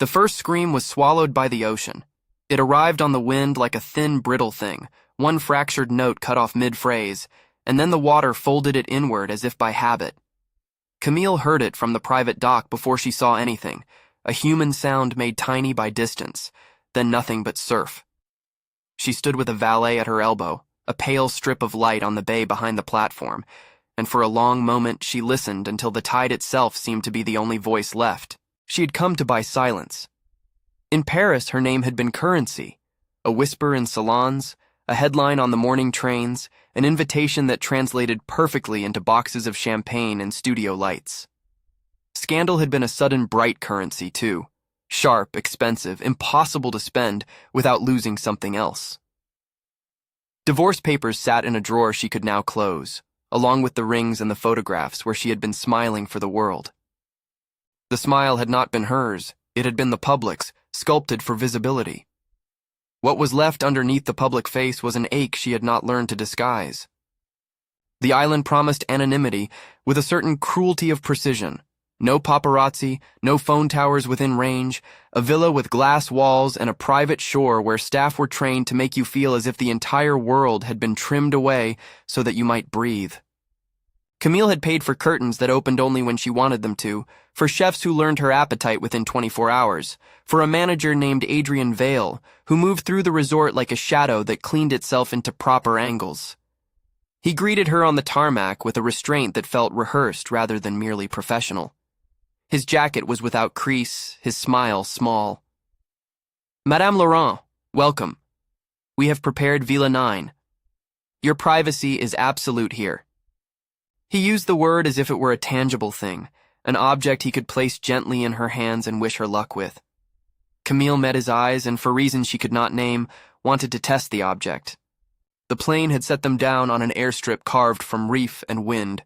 The first scream was swallowed by the ocean. It arrived on the wind like a thin, brittle thing, one fractured note cut off mid-phrase, and then the water folded it inward as if by habit. Camille heard it from the private dock before she saw anything, a human sound made tiny by distance, then nothing but surf. She stood with a valet at her elbow, a pale strip of light on the bay behind the platform, and for a long moment she listened until the tide itself seemed to be the only voice left. She had come to buy silence. In Paris, her name had been currency, a whisper in salons, a headline on the morning trains, an invitation that translated perfectly into boxes of champagne and studio lights. Scandal had been a sudden bright currency, too. Sharp, expensive, impossible to spend without losing something else. Divorce papers sat in a drawer she could now close, along with the rings and the photographs where she had been smiling for the world. The smile had not been hers, it had been the public's, sculpted for visibility. What was left underneath the public face was an ache she had not learned to disguise. The island promised anonymity with a certain cruelty of precision. No paparazzi, no phone towers within range, a villa with glass walls and a private shore where staff were trained to make you feel as if the entire world had been trimmed away so that you might breathe. Camille had paid for curtains that opened only when she wanted them to, for chefs who learned her appetite within 24 hours, for a manager named Unveils, who moved through the resort like a shadow that cleaned itself into proper angles. He greeted her on the tarmac with a restraint that felt rehearsed rather than merely professional. His jacket was without crease, his smile small. "Madame Laurent, welcome. We have prepared Villa 9. Your privacy is absolute here." He used the word as if it were a tangible thing, an object he could place gently in her hands and wish her luck with. Camille met his eyes and, for reasons she could not name, wanted to test the object. The plane had set them down on an airstrip carved from reef and wind.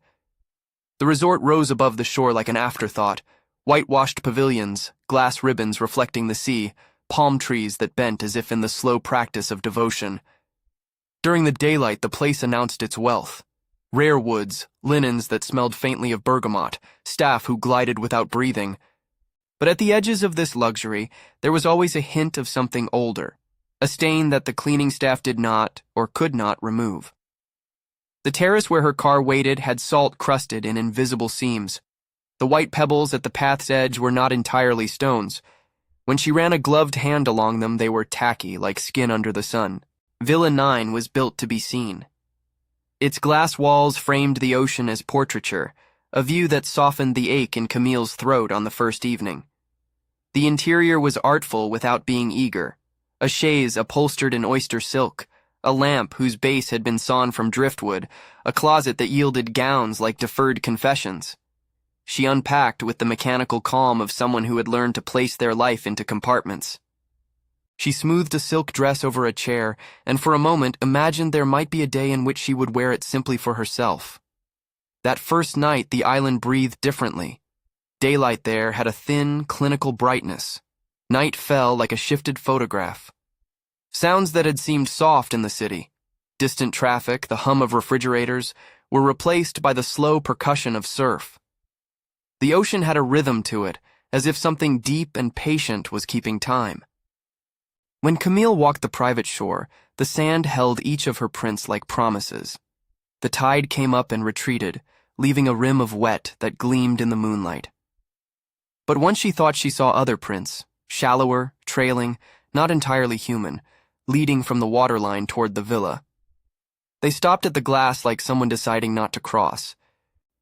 The resort rose above the shore like an afterthought, whitewashed pavilions, glass ribbons reflecting the sea, palm trees that bent as if in the slow practice of devotion. During the daylight, the place announced its wealth. Rare woods, linens that smelled faintly of bergamot, staff who glided without breathing. But at the edges of this luxury, there was always a hint of something older, a stain that the cleaning staff did not or could not remove. The terrace where her car waited had salt crusted in invisible seams. The white pebbles at the path's edge were not entirely stones. When she ran a gloved hand along them, they were tacky, like skin under the sun. Villa 9 was built to be seen. Its glass walls framed the ocean as portraiture, a view that softened the ache in Camille's throat on the first evening. The interior was artful without being eager, a chaise upholstered in oyster silk, a lamp whose base had been sawn from driftwood, a closet that yielded gowns like deferred confessions. She unpacked with the mechanical calm of someone who had learned to place their life into compartments. She smoothed a silk dress over a chair, and for a moment imagined there might be a day in which she would wear it simply for herself. That first night, the island breathed differently. Daylight there had a thin, clinical brightness. Night fell like a shifted photograph. Sounds that had seemed soft in the city, distant traffic, the hum of refrigerators, were replaced by the slow percussion of surf. The ocean had a rhythm to it, as if something deep and patient was keeping time. When Camille walked the private shore, the sand held each of her prints like promises. The tide came up and retreated, leaving a rim of wet that gleamed in the moonlight. But once she thought she saw other prints, shallower, trailing, not entirely human, leading from the waterline toward the villa. They stopped at the glass like someone deciding not to cross.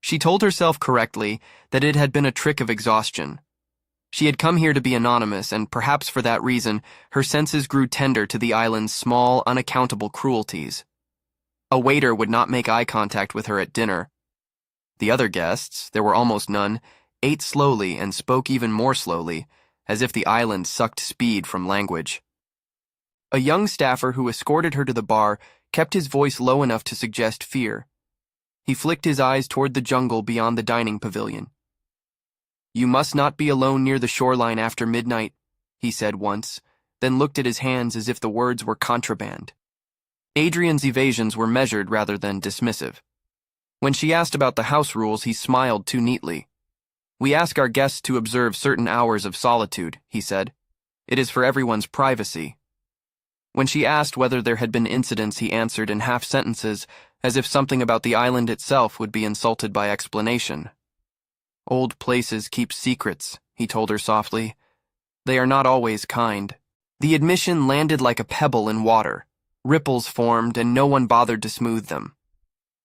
She told herself correctly that it had been a trick of exhaustion. She had come here to be anonymous, and perhaps for that reason, her senses grew tender to the island's small, unaccountable cruelties. A waiter would not make eye contact with her at dinner. The other guests, there were almost none, ate slowly and spoke even more slowly, as if the island sucked speed from language. A young staffer who escorted her to the bar kept his voice low enough to suggest fear. He flicked his eyes toward the jungle beyond the dining pavilion. "You must not be alone near the shoreline after midnight," he said once, then looked at his hands as if the words were contraband. Adrian's evasions were measured rather than dismissive. When she asked about the house rules, he smiled too neatly. We ask our guests to observe certain hours of solitude, he said. It is for everyone's privacy. When she asked whether there had been incidents, he answered in half sentences, as if something about the island itself would be insulted by explanation. Old places keep secrets, he told her softly. They are not always kind. The admission landed like a pebble in water. Ripples formed, and no one bothered to smooth them.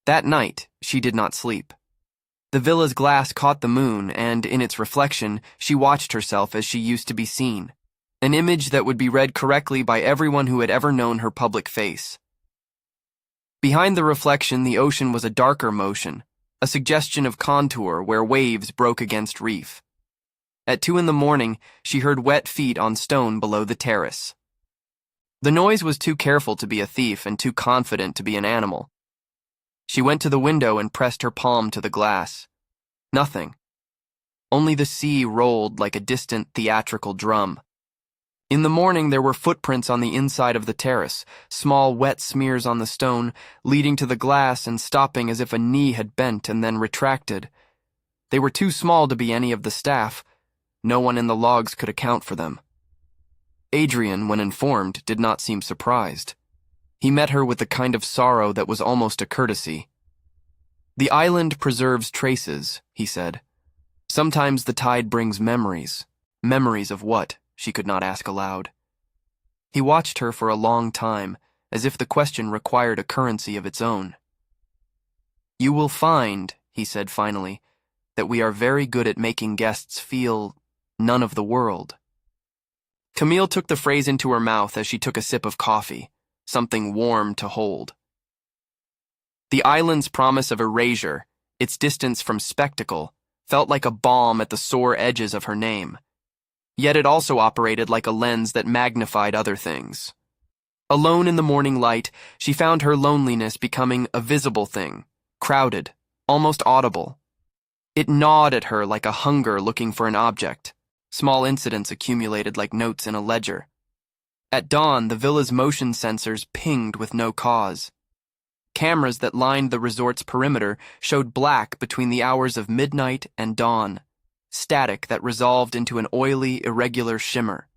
That night, she did not sleep. The villa's glass caught the moon, and in its reflection, she watched herself as she used to be seen. An image that would be read correctly by everyone who had ever known her public face. Behind the reflection, the ocean was a darker motion, a suggestion of contour where waves broke against reef. At 2 a.m, she heard wet feet on stone below the terrace. The noise was too careful to be a thief and too confident to be an animal. She went to the window and pressed her palm to the glass. Nothing. Only the sea rolled like a distant theatrical drum. In the morning, there were footprints on the inside of the terrace, small wet smears on the stone, leading to the glass and stopping as if a knee had bent and then retracted. They were too small to be any of the staff. No one in the logs could account for them. Adrian, when informed, did not seem surprised. He met her with the kind of sorrow that was almost a courtesy. The island preserves traces, he said. Sometimes the tide brings memories. Memories of what? She could not ask aloud. He watched her for a long time, as if the question required a currency of its own. You will find, he said finally, that we are very good at making guests feel none of the world. Camille took the phrase into her mouth as she took a sip of coffee, something warm to hold. The island's promise of erasure, its distance from spectacle, felt like a balm at the sore edges of her name. Yet it also operated like a lens that magnified other things. Alone in the morning light, she found her loneliness becoming a visible thing, crowded, almost audible. It gnawed at her like a hunger looking for an object. Small incidents accumulated like notes in a ledger. At dawn, the villa's motion sensors pinged with no cause. Cameras that lined the resort's perimeter showed black between the hours of midnight and dawn, static that resolved into an oily, irregular shimmer.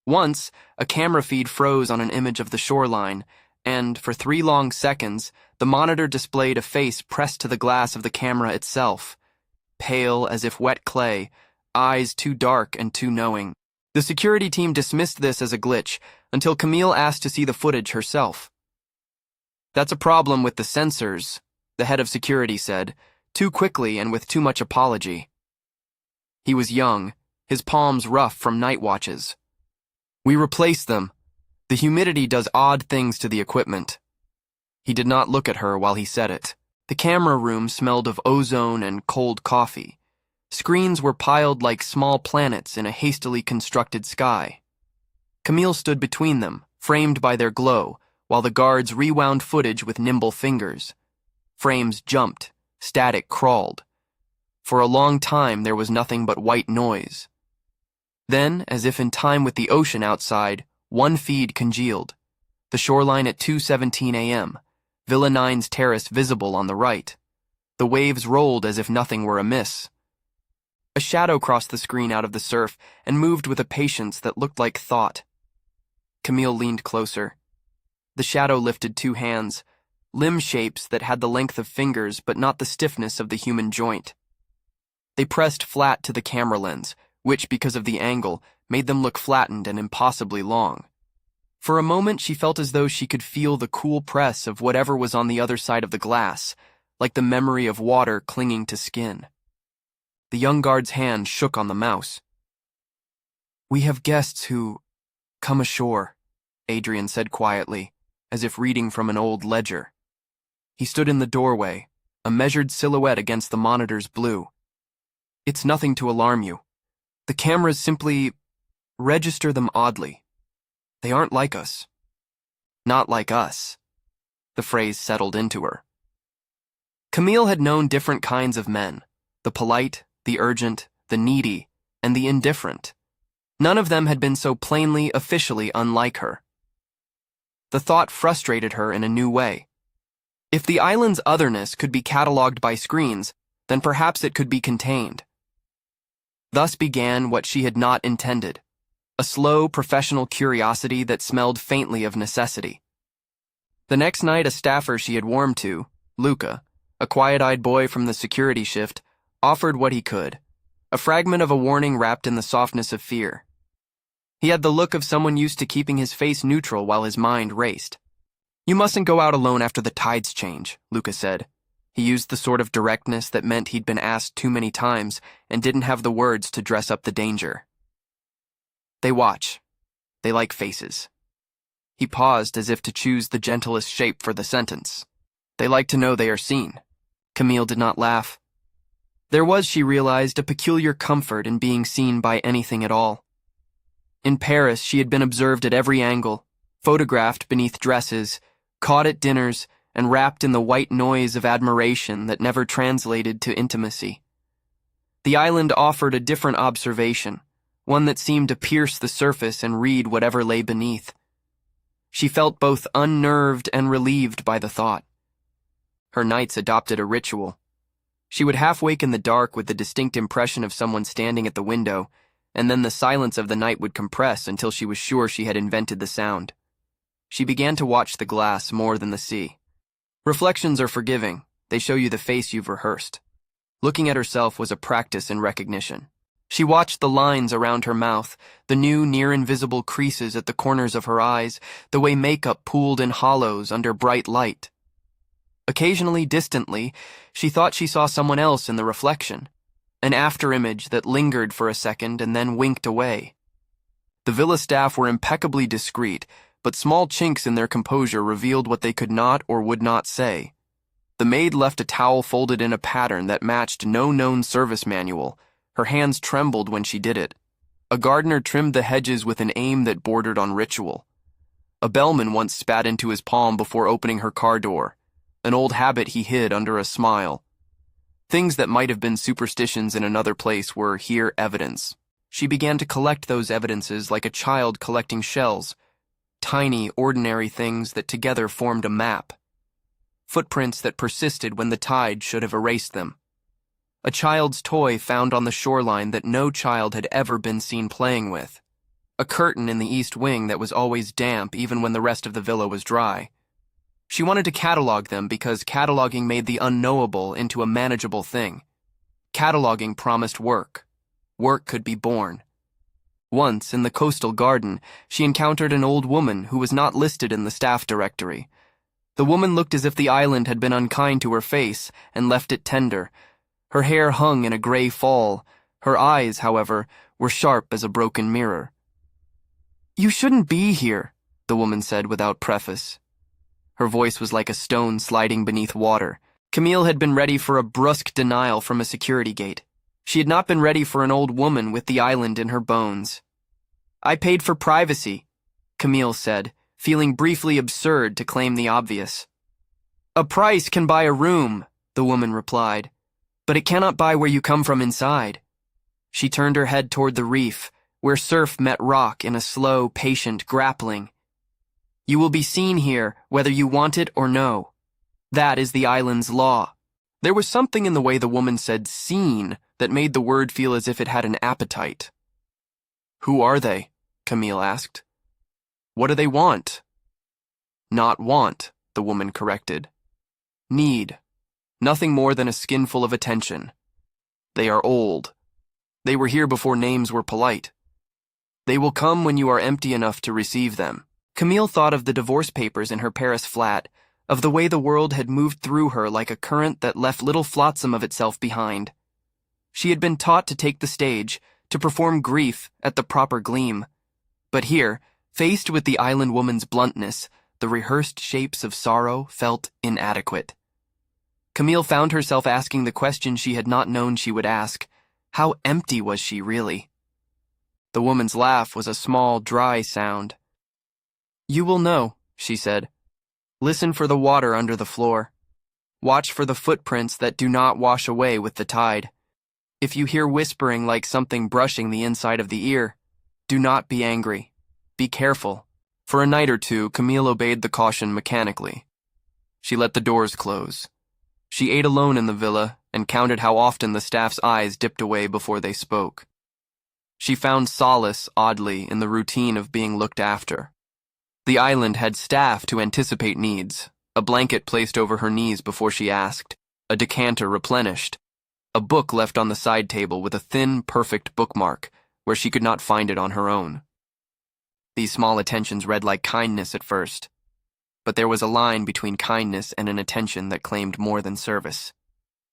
Once, a camera feed froze on an image of the shoreline, and for 3 long seconds, the monitor displayed a face pressed to the glass of the camera itself, pale as if wet clay, eyes too dark and too knowing. The security team dismissed this as a glitch until Camille asked to see the footage herself. That's a problem with the sensors, the head of security said, too quickly and with too much apology. He was young, his palms rough from night watches. We replaced them. The humidity does odd things to the equipment. He did not look at her while he said it. The camera room smelled of ozone and cold coffee. Screens were piled like small planets in a hastily constructed sky. Camille stood between them, framed by their glow, while the guards rewound footage with nimble fingers. Frames jumped, static crawled. For a long time there was nothing but white noise. Then, as if in time with the ocean outside, one feed congealed. The shoreline at 2:17 a.m., Villa 9's terrace visible on the right. The waves rolled as if nothing were amiss. A shadow crossed the screen out of the surf and moved with a patience that looked like thought. Camille leaned closer. The shadow lifted 2 hands, limb shapes that had the length of fingers but not the stiffness of the human joint. They pressed flat to the camera lens, which, because of the angle, made them look flattened and impossibly long. For a moment she felt as though she could feel the cool press of whatever was on the other side of the glass, like the memory of water clinging to skin. The young guard's hand shook on the mouse. We have guests who come ashore, Adrian said quietly, as if reading from an old ledger. He stood in the doorway, a measured silhouette against the monitor's blue. It's nothing to alarm you. The cameras simply register them oddly. They aren't like us. Not like us. The phrase settled into her. Camille had known different kinds of men, the polite, the urgent, the needy, and the indifferent. None of them had been so plainly, officially unlike her. The thought frustrated her in a new way. If the island's otherness could be catalogued by screens, then perhaps it could be contained. Thus began what she had not intended, a slow, professional curiosity that smelled faintly of necessity. The next night, a staffer she had warmed to, Luca, a quiet-eyed boy from the security shift, offered what he could, a fragment of a warning wrapped in the softness of fear. He had the look of someone used to keeping his face neutral while his mind raced. "You mustn't go out alone after the tides change," Luca said. He used the sort of directness that meant he'd been asked too many times and didn't have the words to dress up the danger. "They watch. They like faces." He paused as if to choose the gentlest shape for the sentence. "They like to know they are seen." Camille did not laugh. There was, she realized, a peculiar comfort in being seen by anything at all. In Paris, she had been observed at every angle, photographed beneath dresses, caught at dinners, and wrapped in the white noise of admiration that never translated to intimacy. The island offered a different observation, one that seemed to pierce the surface and read whatever lay beneath. She felt both unnerved and relieved by the thought. Her nights adopted a ritual. She would half wake in the dark with the distinct impression of someone standing at the window, and then the silence of the night would compress until she was sure she had invented the sound. She began to watch the glass more than the sea. Reflections are forgiving. They show you the face you've rehearsed. Looking at herself was a practice in recognition. She watched the lines around her mouth, the new near-invisible creases at the corners of her eyes, the way makeup pooled in hollows under bright light. Occasionally, distantly, she thought she saw someone else in the reflection, an afterimage that lingered for a second and then winked away. The villa staff were impeccably discreet, but small chinks in their composure revealed what they could not or would not say. The maid left a towel folded in a pattern that matched no known service manual. Her hands trembled when she did it. A gardener trimmed the hedges with an aim that bordered on ritual. A bellman once spat into his palm before opening her car door, an old habit he hid under a smile. Things that might have been superstitions in another place were here evidence. She began to collect those evidences like a child collecting shells, tiny, ordinary things that together formed a map. Footprints that persisted when the tide should have erased them. A child's toy found on the shoreline that no child had ever been seen playing with. A curtain in the east wing that was always damp even when the rest of the villa was dry. She wanted to catalog them because cataloging made the unknowable into a manageable thing. Cataloging promised work. Work could be born. Once, in the coastal garden, she encountered an old woman who was not listed in the staff directory. The woman looked as if the island had been unkind to her face and left it tender. Her hair hung in a gray fall. Her eyes, however, were sharp as a broken mirror. "You shouldn't be here," the woman said without preface. Her voice was like a stone sliding beneath water. Camille had been ready for a brusque denial from a security gate. She had not been ready for an old woman with the island in her bones. "I paid for privacy," Camille said, feeling briefly absurd to claim the obvious. "A price can buy a room," the woman replied, "but it cannot buy where you come from inside." She turned her head toward the reef, where surf met rock in a slow, patient grappling. "You will be seen here, whether you want it or no. That is the island's law." There was something in the way the woman said seen that made the word feel as if it had an appetite. "Who are they?" Camille asked. "What do they want?" "Not want," the woman corrected. "Need. Nothing more than a skinful of attention. They are old. They were here before names were polite. They will come when you are empty enough to receive them." Camille thought of the divorce papers in her Paris flat, of the way the world had moved through her like a current that left little flotsam of itself behind. She had been taught to take the stage, to perform grief at the proper gleam. But here, faced with the island woman's bluntness, the rehearsed shapes of sorrow felt inadequate. Camille found herself asking the question she had not known she would ask. How empty was she really? The woman's laugh was a small, dry sound. "You will know," she said. "Listen for the water under the floor. Watch for the footprints that do not wash away with the tide. If you hear whispering like something brushing the inside of the ear, do not be angry. Be careful." For a night or two, Camille obeyed the caution mechanically. She let the doors close. She ate alone in the villa, and counted how often the staff's eyes dipped away before they spoke. She found solace, oddly, in the routine of being looked after. The island had staff to anticipate needs, a blanket placed over her knees before she asked, a decanter replenished, a book left on the side table with a thin, perfect bookmark where she could not find it on her own. These small attentions read like kindness at first, but there was a line between kindness and an attention that claimed more than service.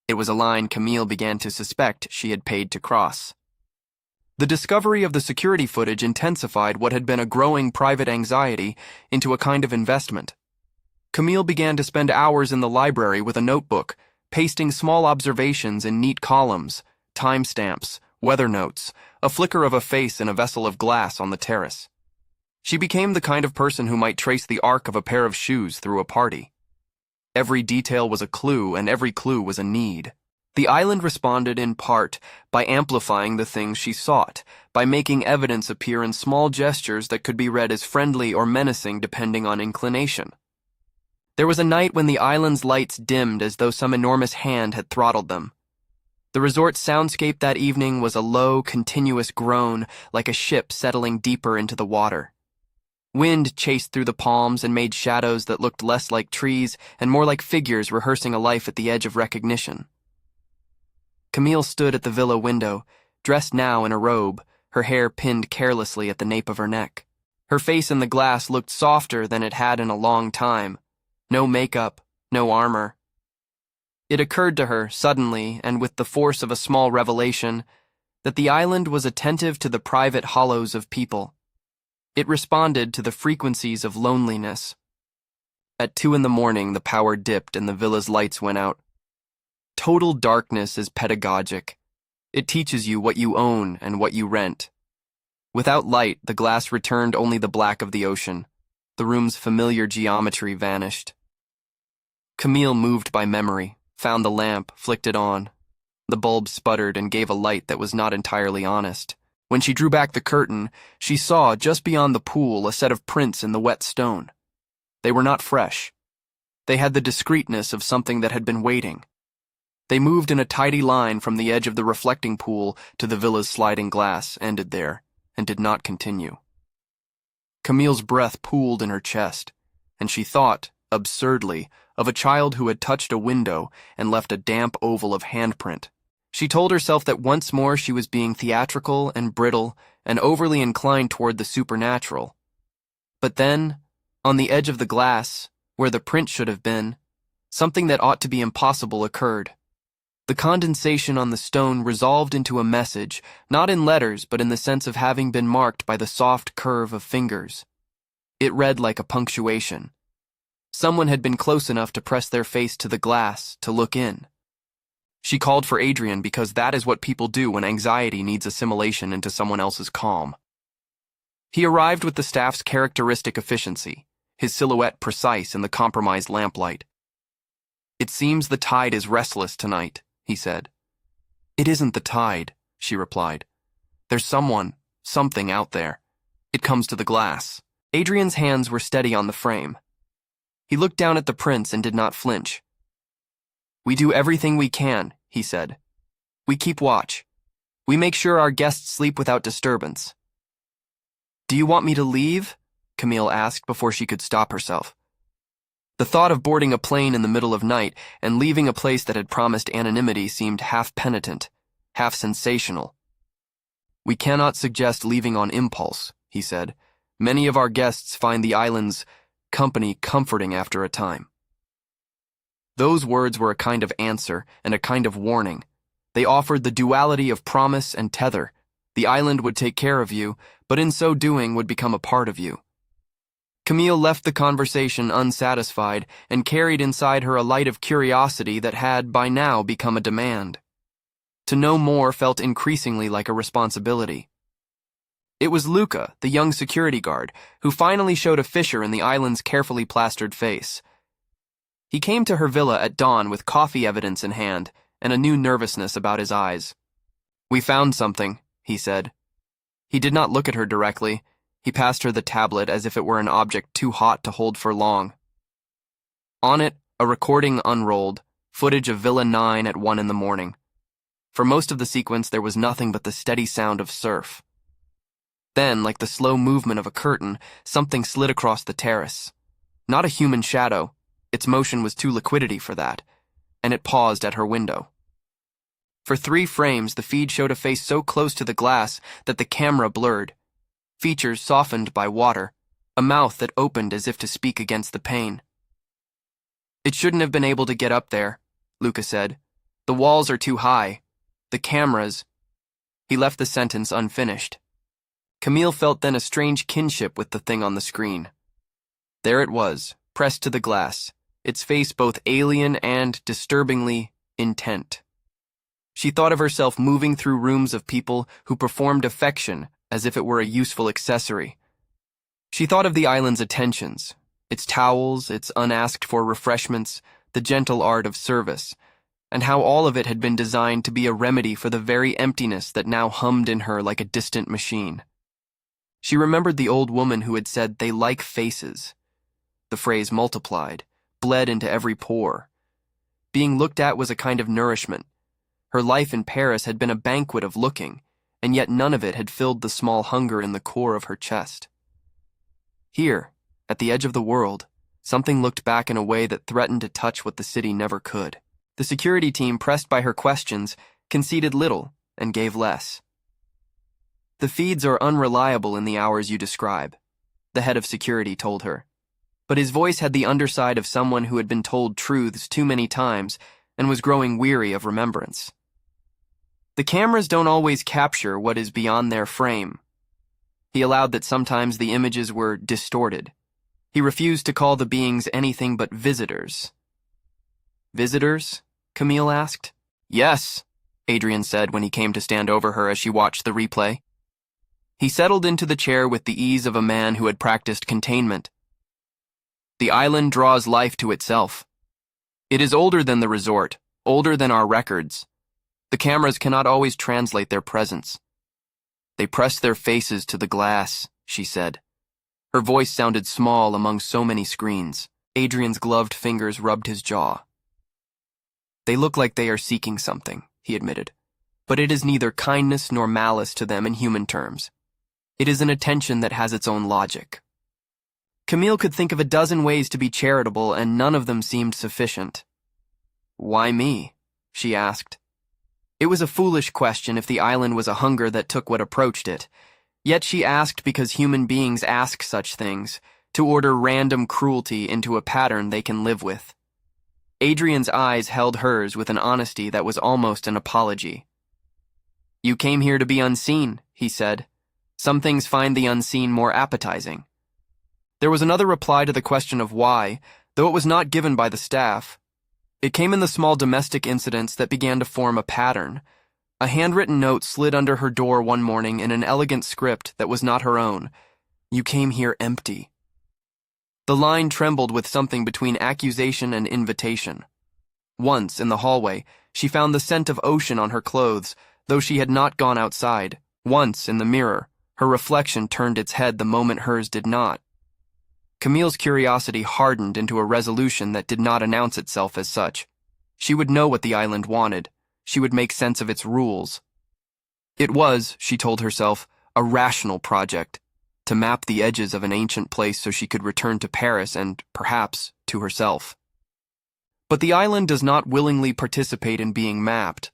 It was a line Camille began to suspect she had paid to cross. The discovery of the security footage intensified what had been a growing private anxiety into a kind of investment. Camille began to spend hours in the library with a notebook, pasting small observations in neat columns, timestamps, weather notes, a flicker of a face in a vessel of glass on the terrace. She became the kind of person who might trace the arc of a pair of shoes through a party. Every detail was a clue, and every clue was a need. The island responded in part by amplifying the things she sought, by making evidence appear in small gestures that could be read as friendly or menacing depending on inclination. There was a night when the island's lights dimmed as though some enormous hand had throttled them. The resort's soundscape that evening was a low, continuous groan like a ship settling deeper into the water. Wind chased through the palms and made shadows that looked less like trees and more like figures rehearsing a life at the edge of recognition. Camille stood at the villa window, dressed now in a robe, her hair pinned carelessly at the nape of her neck. Her face in the glass looked softer than it had in a long time. No makeup, no armor. It occurred to her, suddenly, and with the force of a small revelation, that the island was attentive to the private hollows of people. It responded to the frequencies of loneliness. At 2 a.m, the power dipped and the villa's lights went out. Total darkness is pedagogic. It teaches you what you own and what you rent. Without light, the glass returned only the black of the ocean. The room's familiar geometry vanished. Camille, moved by memory, found the lamp, flicked it on. The bulb sputtered and gave a light that was not entirely honest. When she drew back the curtain, she saw, just beyond the pool, a set of prints in the wet stone. They were not fresh. They had the discreetness of something that had been waiting. They moved in a tidy line from the edge of the reflecting pool to the villa's sliding glass, ended there, and did not continue. Camille's breath pooled in her chest, and she thought, absurdly, of a child who had touched a window and left a damp oval of handprint. She told herself that once more she was being theatrical and brittle and overly inclined toward the supernatural. But then, on the edge of the glass, where the print should have been, something that ought to be impossible occurred. The condensation on the stone resolved into a message, not in letters but in the sense of having been marked by the soft curve of fingers. It read like a punctuation. Someone had been close enough to press their face to the glass, to look in. She called for Adrian because that is what people do when anxiety needs assimilation into someone else's calm. He arrived with the staff's characteristic efficiency, his silhouette precise in the compromised lamplight. "It seems the tide is restless tonight," he said. "It isn't the tide," she replied. "There's something out there. It comes to the glass." Adrian's hands were steady on the frame. He looked down at the prints and did not flinch. "We do everything we can," he said. "We keep watch. We make sure our guests sleep without disturbance." "Do you want me to leave?" Camille asked before she could stop herself. The thought of boarding a plane in the middle of night and leaving a place that had promised anonymity seemed half penitent, half sensational. "We cannot suggest leaving on impulse," he said. "Many of our guests find the island's company comforting after a time." Those words were a kind of answer and a kind of warning. They offered the duality of promise and tether. The island would take care of you, but in so doing would become a part of you. Camille left the conversation unsatisfied and carried inside her a light of curiosity that had, by now, become a demand. To know more felt increasingly like a responsibility. It was Luca, the young security guard, who finally showed a fissure in the island's carefully plastered face. He came to her villa at dawn with coffee evidence in hand and a new nervousness about his eyes. "We found something," he said. He did not look at her directly. He passed her the tablet as if it were an object too hot to hold for long. On it, a recording unrolled, footage of Villa 9 at 1 in the morning. For most of the sequence, there was nothing but the steady sound of surf. Then, like the slow movement of a curtain, something slid across the terrace. Not a human shadow. Its motion was too liquidity for that, and it paused at her window. For 3 frames, the feed showed a face so close to the glass that the camera blurred, features softened by water, a mouth that opened as if to speak against the pain. "It shouldn't have been able to get up there," Luca said. "The walls are too high. The cameras—" He left the sentence unfinished. Camille felt then a strange kinship with the thing on the screen. There it was, pressed to the glass, its face both alien and disturbingly intent. She thought of herself moving through rooms of people who performed affection as if it were a useful accessory. She thought of the island's attentions, its towels, its unasked-for refreshments, the gentle art of service, and how all of it had been designed to be a remedy for the very emptiness that now hummed in her like a distant machine. She remembered the old woman who had said, "They like faces." The phrase multiplied, bled into every pore. Being looked at was a kind of nourishment. Her life in Paris had been a banquet of looking, and yet none of it had filled the small hunger in the core of her chest. Here, at the edge of the world, something looked back in a way that threatened to touch what the city never could. The security team, pressed by her questions, conceded little and gave less. "The feeds are unreliable in the hours you describe," the head of security told her. But his voice had the underside of someone who had been told truths too many times and was growing weary of remembrance. "The cameras don't always capture what is beyond their frame." He allowed that sometimes the images were distorted. He refused to call the beings anything but visitors. "Visitors?" Camille asked. "Yes," Adrian said when he came to stand over her as she watched the replay. He settled into the chair with the ease of a man who had practiced containment. "The island draws life to itself. It is older than the resort, older than our records. The cameras cannot always translate their presence. They press their faces to the glass," she said. Her voice sounded small among so many screens. Adrian's gloved fingers rubbed his jaw. "They look like they are seeking something," he admitted. "But it is neither kindness nor malice to them in human terms. It is an attention that has its own logic." Camille could think of a dozen ways to be charitable, and none of them seemed sufficient. "Why me?" she asked. It was a foolish question if the island was a hunger that took what approached it. Yet she asked because human beings ask such things, to order random cruelty into a pattern they can live with. Adrian's eyes held hers with an honesty that was almost an apology. "You came here to be unseen," he said. "Some things find the unseen more appetizing." There was another reply to the question of why, though it was not given by the staff. It came in the small domestic incidents that began to form a pattern. A handwritten note slid under her door one morning in an elegant script that was not her own. "You came here empty." The line trembled with something between accusation and invitation. Once, in the hallway, she found the scent of ocean on her clothes, though she had not gone outside. Once, in the mirror, her reflection turned its head the moment hers did not. Camille's curiosity hardened into a resolution that did not announce itself as such. She would know what the island wanted. She would make sense of its rules. It was, she told herself, a rational project, to map the edges of an ancient place so she could return to Paris and, perhaps, to herself. But the island does not willingly participate in being mapped.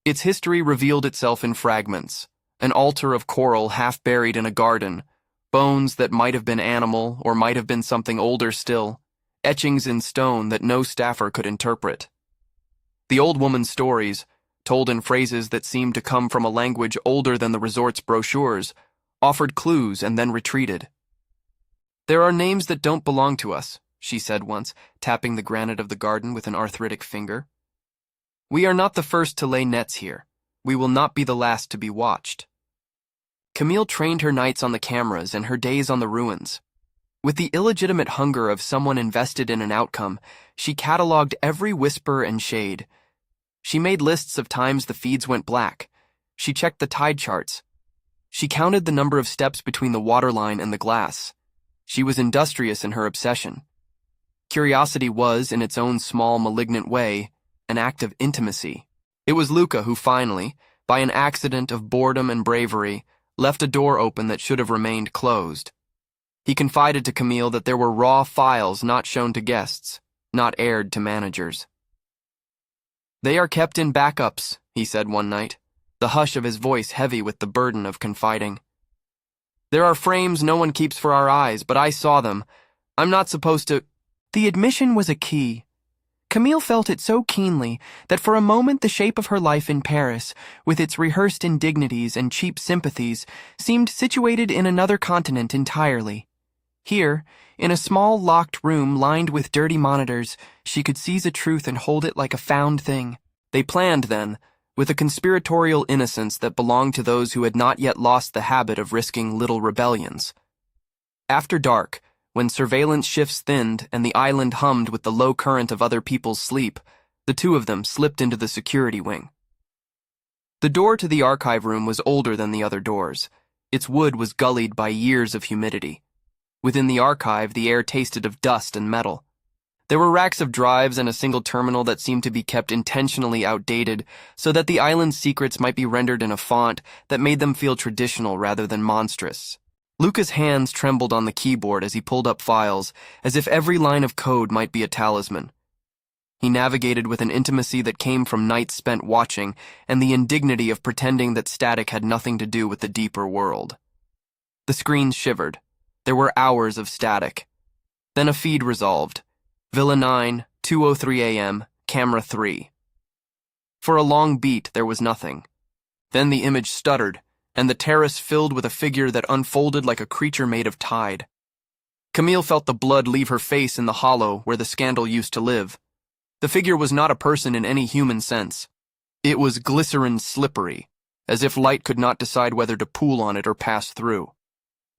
Its history revealed itself in fragments, an altar of coral half buried in a garden, bones that might have been animal or might have been something older still, etchings in stone that no staffer could interpret. The old woman's stories, told in phrases that seemed to come from a language older than the resort's brochures, offered clues and then retreated. "There are names that don't belong to us," she said once, tapping the granite of the garden with an arthritic finger. "We are not the first to lay nets here. We will not be the last to be watched." Camille trained her nights on the cameras and her days on the ruins. With the illegitimate hunger of someone invested in an outcome, she catalogued every whisper and shade. She made lists of times the feeds went black. She checked the tide charts. She counted the number of steps between the waterline and the glass. She was industrious in her obsession. Curiosity was, in its own small, malignant way, an act of intimacy. It was Luca who finally, by an accident of boredom and bravery, left a door open that should have remained closed. He confided to Camille that there were raw files not shown to guests, not aired to managers. "They are kept in backups," he said one night, the hush of his voice heavy with the burden of confiding. "There are frames no one keeps for our eyes, but I saw them. I'm not supposed to—" The admission was a key. Camille felt it so keenly that for a moment the shape of her life in Paris, with its rehearsed indignities and cheap sympathies, seemed situated in another continent entirely. Here, in a small locked room lined with dirty monitors, she could seize a truth and hold it like a found thing. They planned, then, with a conspiratorial innocence that belonged to those who had not yet lost the habit of risking little rebellions. After dark, when surveillance shifts thinned and the island hummed with the low current of other people's sleep, the two of them slipped into the security wing. The door to the archive room was older than the other doors. Its wood was gullied by years of humidity. Within the archive, the air tasted of dust and metal. There were racks of drives and a single terminal that seemed to be kept intentionally outdated so that the island's secrets might be rendered in a font that made them feel traditional rather than monstrous. Luca's hands trembled on the keyboard as he pulled up files, as if every line of code might be a talisman. He navigated with an intimacy that came from nights spent watching and the indignity of pretending that static had nothing to do with the deeper world. The screens shivered. There were hours of static. Then a feed resolved. Villa 9, 2:03 a.m., camera 3. For a long beat, there was nothing. Then the image stuttered, and the terrace filled with a figure that unfolded like a creature made of tide. Camille felt the blood leave her face in the hollow where the scandal used to live. The figure was not a person in any human sense. It was glycerin slippery, as if light could not decide whether to pool on it or pass through.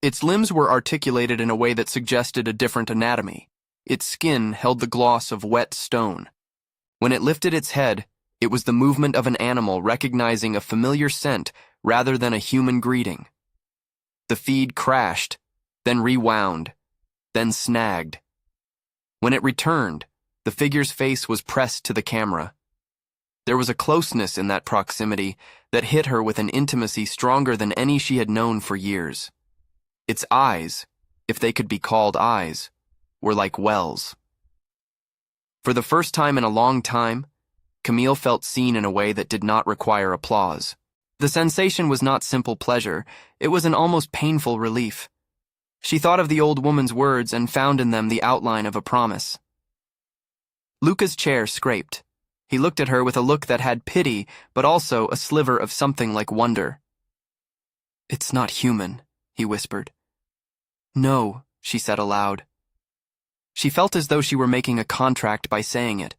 Its limbs were articulated in a way that suggested a different anatomy. Its skin held the gloss of wet stone. When it lifted its head, it was the movement of an animal recognizing a familiar scent rather than a human greeting. The feed crashed, then rewound, then snagged. When it returned, the figure's face was pressed to the camera. There was a closeness in that proximity that hit her with an intimacy stronger than any she had known for years. Its eyes, if they could be called eyes, were like wells. For the first time in a long time, Camille felt seen in a way that did not require applause. The sensation was not simple pleasure, it was an almost painful relief. She thought of the old woman's words and found in them the outline of a promise. Luca's chair scraped. He looked at her with a look that had pity, but also a sliver of something like wonder. "It's not human," he whispered. "No," she said aloud. She felt as though she were making a contract by saying it,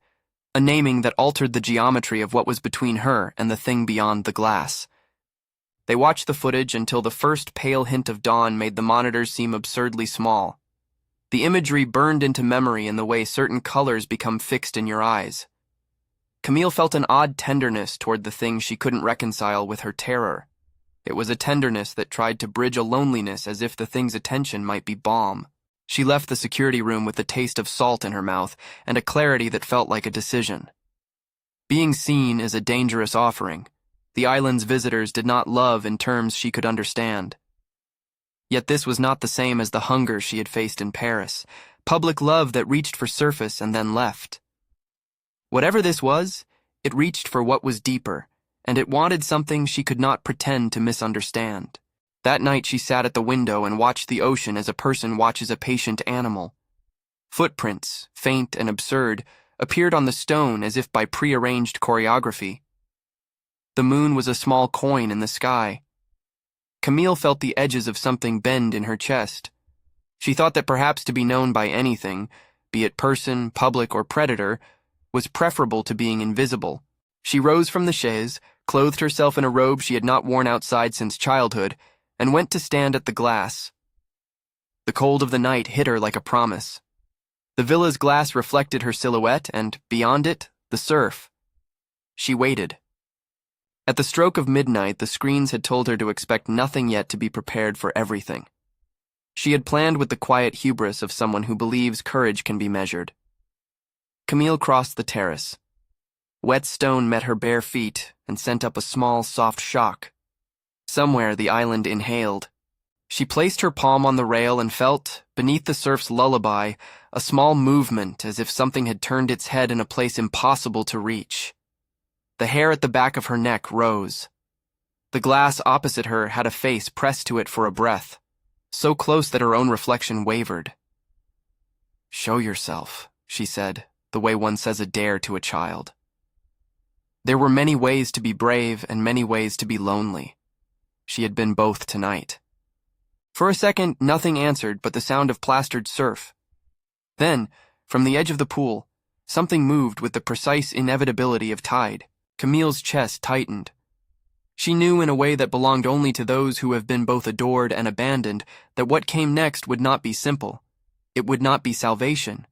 a naming that altered the geometry of what was between her and the thing beyond the glass. They watched the footage until the first pale hint of dawn made the monitors seem absurdly small. The imagery burned into memory in the way certain colors become fixed in your eyes. Camille felt an odd tenderness toward the thing she couldn't reconcile with her terror. It was a tenderness that tried to bridge a loneliness as if the thing's attention might be balm. She left the security room with the taste of salt in her mouth and a clarity that felt like a decision. Being seen is a dangerous offering. The island's visitors did not love in terms she could understand. Yet this was not the same as the hunger she had faced in Paris, public love that reached for surface and then left. Whatever this was, it reached for what was deeper, and it wanted something she could not pretend to misunderstand. That night she sat at the window and watched the ocean as a person watches a patient animal. Footprints, faint and absurd, appeared on the stone as if by prearranged choreography. The moon was a small coin in the sky. Camille felt the edges of something bend in her chest. She thought that perhaps to be known by anything, be it person, public, or predator, was preferable to being invisible. She rose from the chaise, clothed herself in a robe she had not worn outside since childhood, and went to stand at the glass. The cold of the night hit her like a promise. The villa's glass reflected her silhouette, and, beyond it, the surf. She waited. At the stroke of midnight, the screens had told her to expect nothing yet to be prepared for everything. She had planned with the quiet hubris of someone who believes courage can be measured. Camille crossed the terrace. Wet stone met her bare feet and sent up a small, soft shock. Somewhere the island inhaled. She placed her palm on the rail and felt, beneath the surf's lullaby, a small movement as if something had turned its head in a place impossible to reach. The hair at the back of her neck rose. The glass opposite her had a face pressed to it for a breath, so close that her own reflection wavered. "Show yourself," she said, the way one says a dare to a child. There were many ways to be brave and many ways to be lonely. She had been both tonight. For a second, nothing answered but the sound of plastered surf. Then, from the edge of the pool, something moved with the precise inevitability of tide. Camille's chest tightened. She knew in a way that belonged only to those who have been both adored and abandoned that what came next would not be simple. It would not be salvation.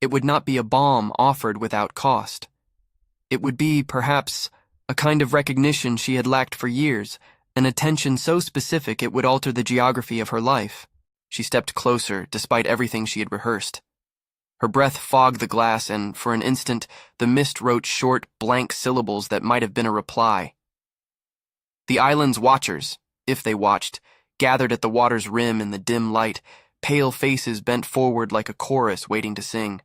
It would not be a balm offered without cost. It would be, perhaps, a kind of recognition she had lacked for years, an attention so specific it would alter the geography of her life. She stepped closer, despite everything she had rehearsed. Her breath fogged the glass, and, for an instant, the mist wrote short, blank syllables that might have been a reply. The island's watchers, if they watched, gathered at the water's rim in the dim light, pale faces bent forward like a chorus waiting to sing.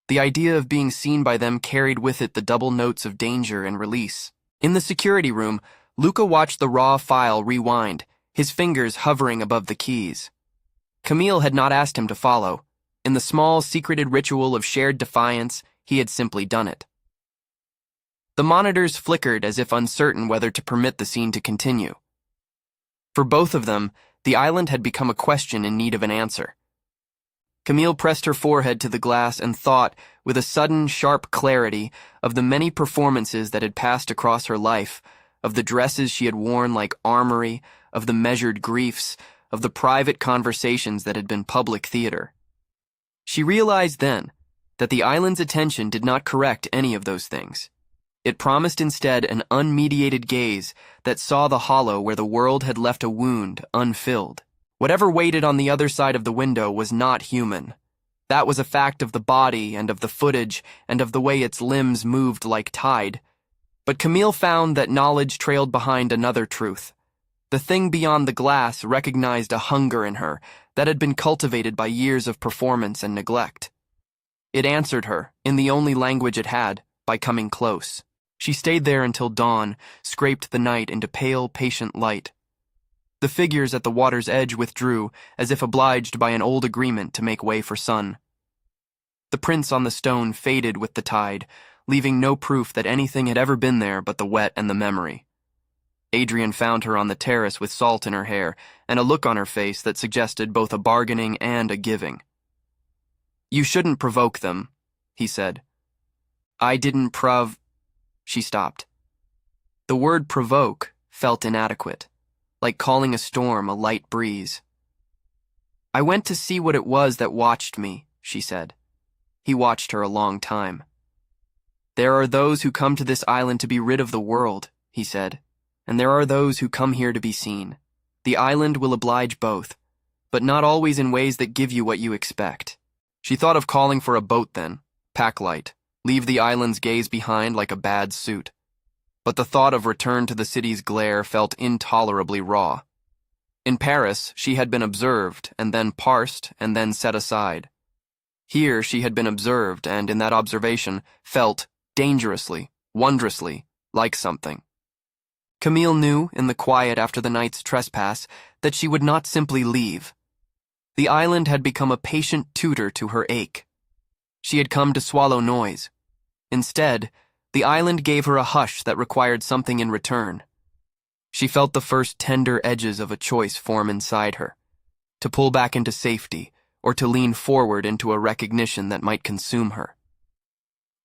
The idea of being seen by them carried with it the double notes of danger and release. In the security room, Luca watched the raw file rewind, his fingers hovering above the keys. Camille had not asked him to follow. In the small, secreted ritual of shared defiance, he had simply done it. The monitors flickered as if uncertain whether to permit the scene to continue. For both of them, the island had become a question in need of an answer. Camille pressed her forehead to the glass and thought, with a sudden, sharp clarity, of the many performances that had passed across her life, of the dresses she had worn like armory, of the measured griefs, of the private conversations that had been public theater. She realized then that the island's attention did not correct any of those things. It promised instead an unmediated gaze that saw the hollow where the world had left a wound unfilled. Whatever waited on the other side of the window was not human. That was a fact of the body and of the footage and of the way its limbs moved like tide. But Camille found that knowledge trailed behind another truth. The thing beyond the glass recognized a hunger in her that had been cultivated by years of performance and neglect. It answered her, in the only language it had, by coming close. She stayed there until dawn scraped the night into pale, patient light. The figures at the water's edge withdrew, as if obliged by an old agreement to make way for sun. The prints on the stone faded with the tide, leaving no proof that anything had ever been there but the wet and the memory. Adrian found her on the terrace with salt in her hair and a look on her face that suggested both a bargaining and a giving. "You shouldn't provoke them," he said. "I didn't She stopped. The word provoke felt inadequate, like calling a storm a light breeze. "I went to see what it was that watched me," she said. He watched her a long time. "There are those who come to this island to be rid of the world," he said, "and there are those who come here to be seen. The island will oblige both, but not always in ways that give you what you expect." She thought of calling for a boat then, pack light, leave the island's gaze behind like a bad suit. But the thought of return to the city's glare felt intolerably raw. In Paris, she had been observed, and then parsed, and then set aside. Here she had been observed, and in that observation, felt, dangerously, wondrously, like something. Camille knew, in the quiet after the night's trespass, that she would not simply leave. The island had become a patient tutor to her ache. She had come to swallow noise. Instead, the island gave her a hush that required something in return. She felt the first tender edges of a choice form inside her, to pull back into safety, or to lean forward into a recognition that might consume her.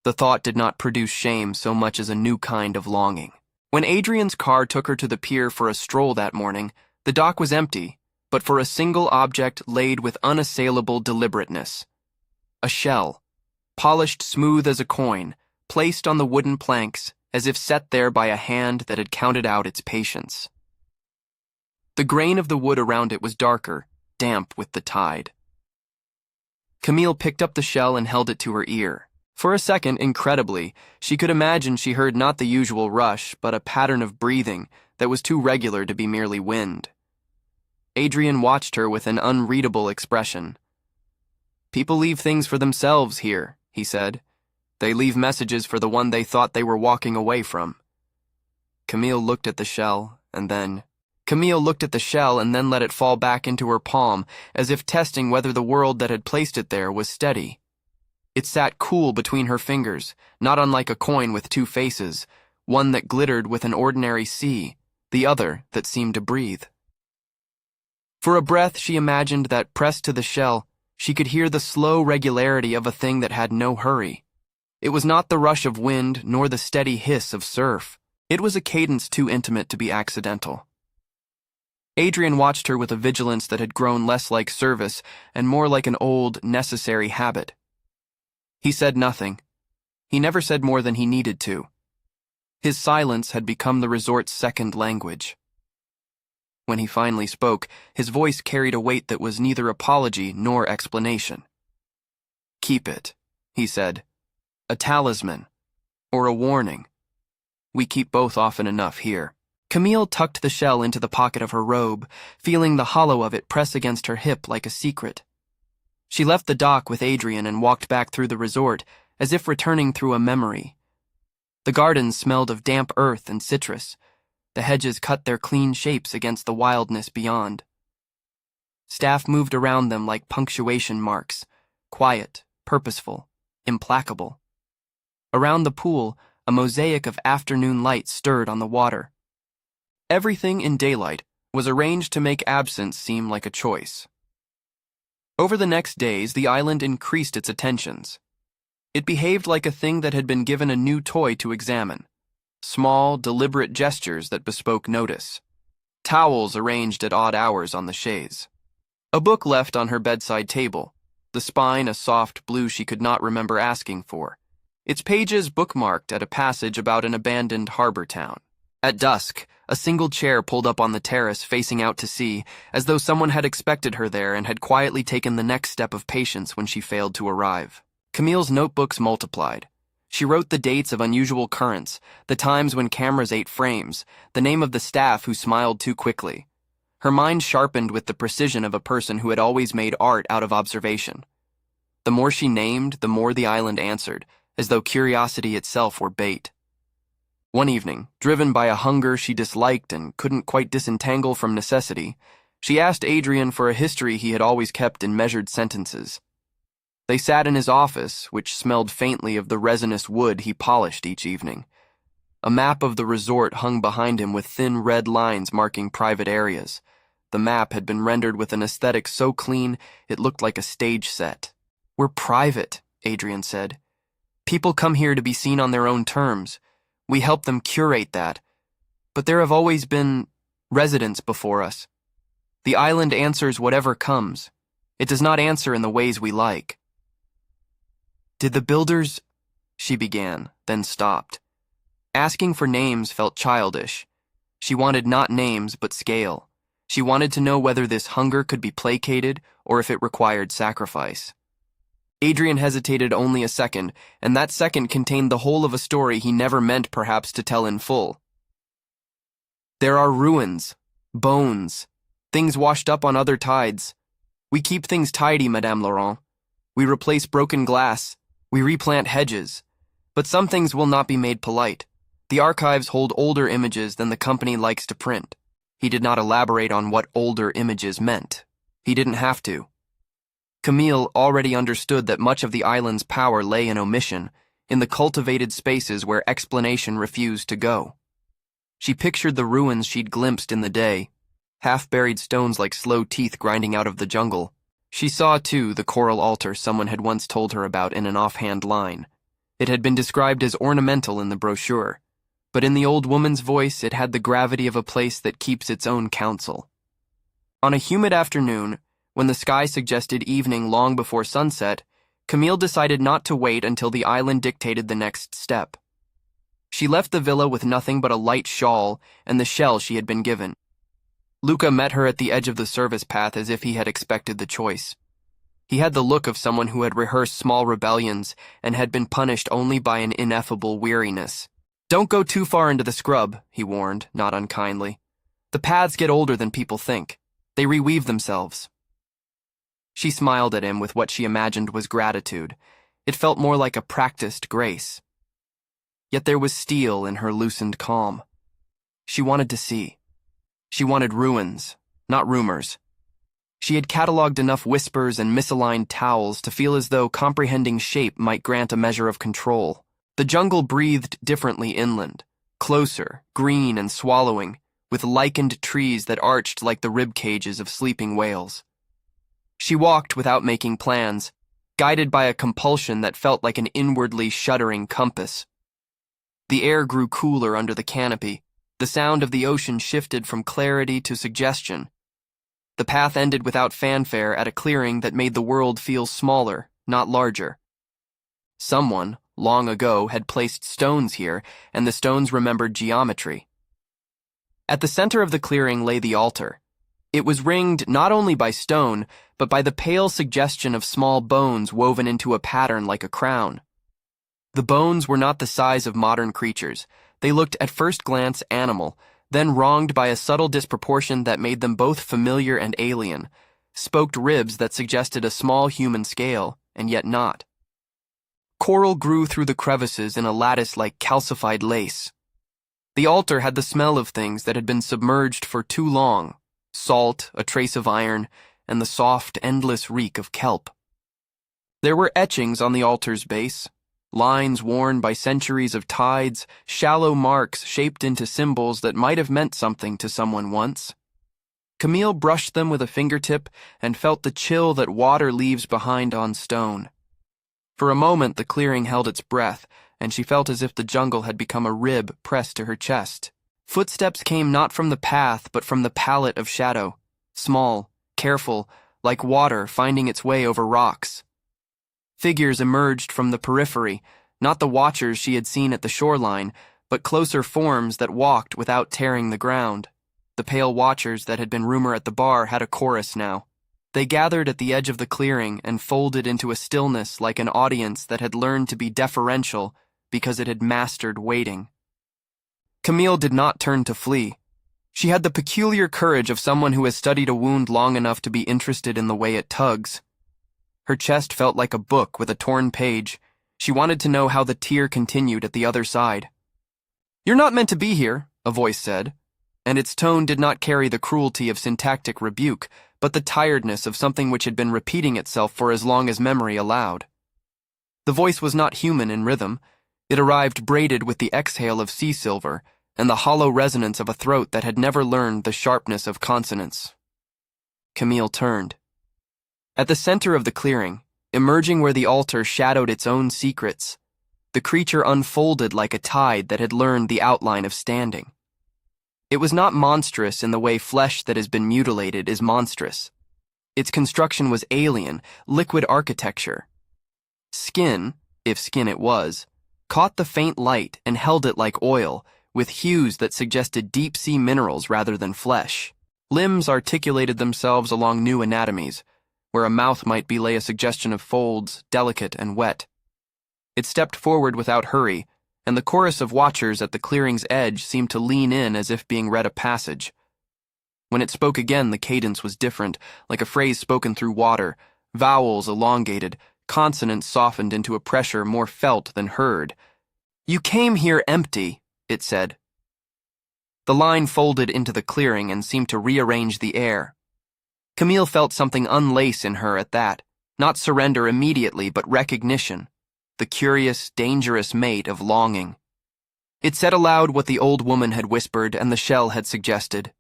The thought did not produce shame so much as a new kind of longing. When Adrian's car took her to the pier for a stroll that morning, the dock was empty, but for a single object laid with unassailable deliberateness. A shell, polished smooth as a coin, placed on the wooden planks as if set there by a hand that had counted out its patience. The grain of the wood around it was darker, damp with the tide. Camille picked up the shell and held it to her ear. For a second, incredibly, she could imagine she heard not the usual rush, but a pattern of breathing that was too regular to be merely wind. Adrian watched her with an unreadable expression. "People leave things for themselves here," he said. "They leave messages for the one they thought they were walking away from." Camille looked at the shell, and then let it fall back into her palm, as if testing whether the world that had placed it there was steady. It sat cool between her fingers, not unlike a coin with two faces, one that glittered with an ordinary sea, the other that seemed to breathe. For a breath, she imagined that, pressed to the shell, she could hear the slow regularity of a thing that had no hurry. It was not the rush of wind nor the steady hiss of surf. It was a cadence too intimate to be accidental. Adrian watched her with a vigilance that had grown less like service and more like an old, necessary habit. He said nothing. He never said more than he needed to. His silence had become the resort's second language. When he finally spoke, his voice carried a weight that was neither apology nor explanation. "Keep it," he said. "A talisman, or a warning. We keep both often enough here." Camille tucked the shell into the pocket of her robe, feeling the hollow of it press against her hip like a secret. She left the dock with Adrian and walked back through the resort, as if returning through a memory. The gardens smelled of damp earth and citrus. The hedges cut their clean shapes against the wildness beyond. Staff moved around them like punctuation marks, quiet, purposeful, implacable. Around the pool, a mosaic of afternoon light stirred on the water. Everything in daylight was arranged to make absence seem like a choice. Over the next days, the island increased its attentions. It behaved like a thing that had been given a new toy to examine. Small, deliberate gestures that bespoke notice. Towels arranged at odd hours on the chaise. A book left on her bedside table, the spine a soft blue she could not remember asking for, its pages bookmarked at a passage about an abandoned harbor town. At dusk, a single chair pulled up on the terrace facing out to sea, as though someone had expected her there and had quietly taken the next step of patience when she failed to arrive. Camille's notebooks multiplied. She wrote the dates of unusual currents, the times when cameras ate frames, the name of the staff who smiled too quickly. Her mind sharpened with the precision of a person who had always made art out of observation. The more she named, the more the island answered, as though curiosity itself were bait. One evening, driven by a hunger she disliked and couldn't quite disentangle from necessity, she asked Adrian for a history he had always kept in measured sentences. They sat in his office, which smelled faintly of the resinous wood he polished each evening. A map of the resort hung behind him with thin red lines marking private areas. The map had been rendered with an aesthetic so clean it looked like a stage set. "We're private," Adrian said. "People come here to be seen on their own terms. We help them curate that. But there have always been residents before us. The island answers whatever comes. It does not answer in the ways we like." "Did the builders—" she began, then stopped. Asking for names felt childish. She wanted not names, but scale. She wanted to know whether this hunger could be placated or if it required sacrifice. Adrian hesitated only a second, and that second contained the whole of a story he never meant perhaps to tell in full. "There are ruins, bones, things washed up on other tides. We keep things tidy, Madame Laurent. We replace broken glass. We replant hedges. But some things will not be made polite. The archives hold older images than the company likes to print." He did not elaborate on what older images meant. He didn't have to. Camille already understood that much of the island's power lay in omission, in the cultivated spaces where explanation refused to go. She pictured the ruins she'd glimpsed in the day, half-buried stones like slow teeth grinding out of the jungle. She saw, too, the coral altar someone had once told her about in an offhand line. It had been described as ornamental in the brochure, but in the old woman's voice it had the gravity of a place that keeps its own counsel. On a humid afternoon, when the sky suggested evening long before sunset, Camille decided not to wait until the island dictated the next step. She left the villa with nothing but a light shawl and the shell she had been given. Luca met her at the edge of the service path as if he had expected the choice. He had the look of someone who had rehearsed small rebellions and had been punished only by an ineffable weariness. "Don't go too far into the scrub," he warned, not unkindly. "The paths get older than people think. They reweave themselves." She smiled at him with what she imagined was gratitude. It felt more like a practiced grace. Yet there was steel in her loosened calm. She wanted to see. She wanted ruins, not rumors. She had catalogued enough whispers and misaligned towels to feel as though comprehending shape might grant a measure of control. The jungle breathed differently inland, closer, green and swallowing, with lichened trees that arched like the rib cages of sleeping whales. She walked without making plans, guided by a compulsion that felt like an inwardly shuddering compass. The air grew cooler under the canopy. The sound of the ocean shifted from clarity to suggestion. The path ended without fanfare at a clearing that made the world feel smaller, not larger. Someone, long ago, had placed stones here, and the stones remembered geometry. At the center of the clearing lay the altar. It was ringed not only by stone, but by the pale suggestion of small bones woven into a pattern like a crown. The bones were not the size of modern creatures. They looked at first glance animal, then wronged by a subtle disproportion that made them both familiar and alien, spoked ribs that suggested a small human scale, and yet not. Coral grew through the crevices in a lattice like calcified lace. The altar had the smell of things that had been submerged for too long, salt, a trace of iron, and the soft, endless reek of kelp. There were etchings on the altar's base, lines worn by centuries of tides, shallow marks shaped into symbols that might have meant something to someone once. Camille brushed them with a fingertip and felt the chill that water leaves behind on stone. For a moment the clearing held its breath, and she felt as if the jungle had become a rib pressed to her chest. Footsteps came not from the path but from the palette of shadow, small, careful, like water finding its way over rocks. Figures emerged from the periphery, not the watchers she had seen at the shoreline, but closer forms that walked without tearing the ground. The pale watchers that had been rumor at the bar had a chorus now. They gathered at the edge of the clearing and folded into a stillness like an audience that had learned to be deferential because it had mastered waiting. Camille did not turn to flee. She had the peculiar courage of someone who has studied a wound long enough to be interested in the way it tugs. Her chest felt like a book with a torn page. She wanted to know how the tear continued at the other side. "You're not meant to be here," a voice said, and its tone did not carry the cruelty of syntactic rebuke, but the tiredness of something which had been repeating itself for as long as memory allowed. The voice was not human in rhythm. It arrived braided with the exhale of sea silver and the hollow resonance of a throat that had never learned the sharpness of consonants. Camille turned. At the center of the clearing, emerging where the altar shadowed its own secrets, the creature unfolded like a tide that had learned the outline of standing. It was not monstrous in the way flesh that has been mutilated is monstrous. Its construction was alien, liquid architecture. Skin, if skin it was, caught the faint light and held it like oil, with hues that suggested deep-sea minerals rather than flesh. Limbs articulated themselves along new anatomies, where a mouth might belay a suggestion of folds, delicate and wet. It stepped forward without hurry, and the chorus of watchers at the clearing's edge seemed to lean in as if being read a passage. When it spoke again, the cadence was different, like a phrase spoken through water, vowels elongated, consonants softened into a pressure more felt than heard. "You came here empty," it said. The line folded into the clearing and seemed to rearrange the air. Camille felt something unlace in her at that, not surrender immediately, but recognition, the curious, dangerous mate of longing. It said aloud what the old woman had whispered and the shell had suggested.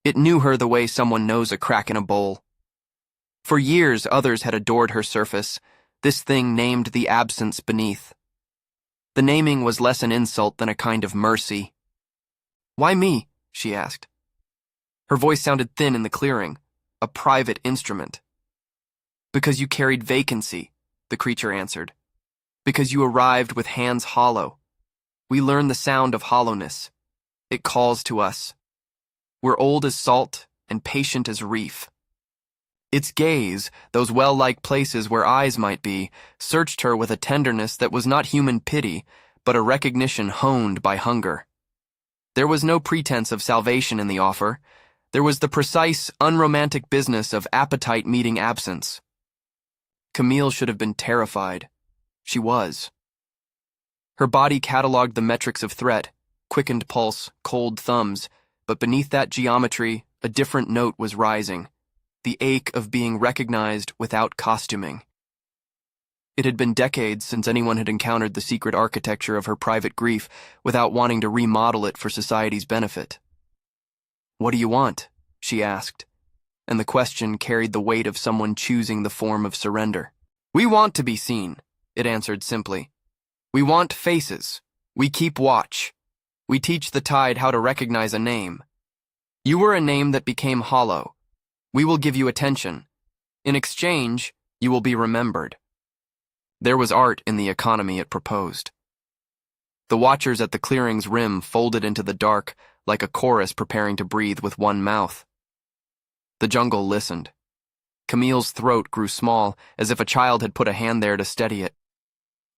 It knew her the way someone knows a crack in a bowl. For years, others had adored her surface, this thing named the absence beneath. The naming was less an insult than a kind of mercy. "Why me?" she asked. Her voice sounded thin in the clearing, a private instrument. "Because you carried vacancy," the creature answered. "Because you arrived with hands hollow. We learn the sound of hollowness. It calls to us. We're old as salt and patient as reef." Its gaze, those well-like places where eyes might be, searched her with a tenderness that was not human pity, but a recognition honed by hunger. There was no pretense of salvation in the offer. There was the precise, unromantic business of appetite meeting absence. Camille should have been terrified. She was. Her body cataloged the metrics of threat, quickened pulse, cold thumbs, but beneath that geometry, a different note was rising, the ache of being recognized without costuming. It had been decades since anyone had encountered the secret architecture of her private grief without wanting to remodel it for society's benefit. "What do you want?" she asked, and the question carried the weight of someone choosing the form of surrender. "We want to be seen," it answered simply. "We want faces. We keep watch. We teach the tide how to recognize a name. You were a name that became hollow. We will give you attention. In exchange, you will be remembered." There was art in the economy it proposed. The watchers at the clearing's rim folded into the dark like a chorus preparing to breathe with one mouth. The jungle listened. Camille's throat grew small, as if a child had put a hand there to steady it.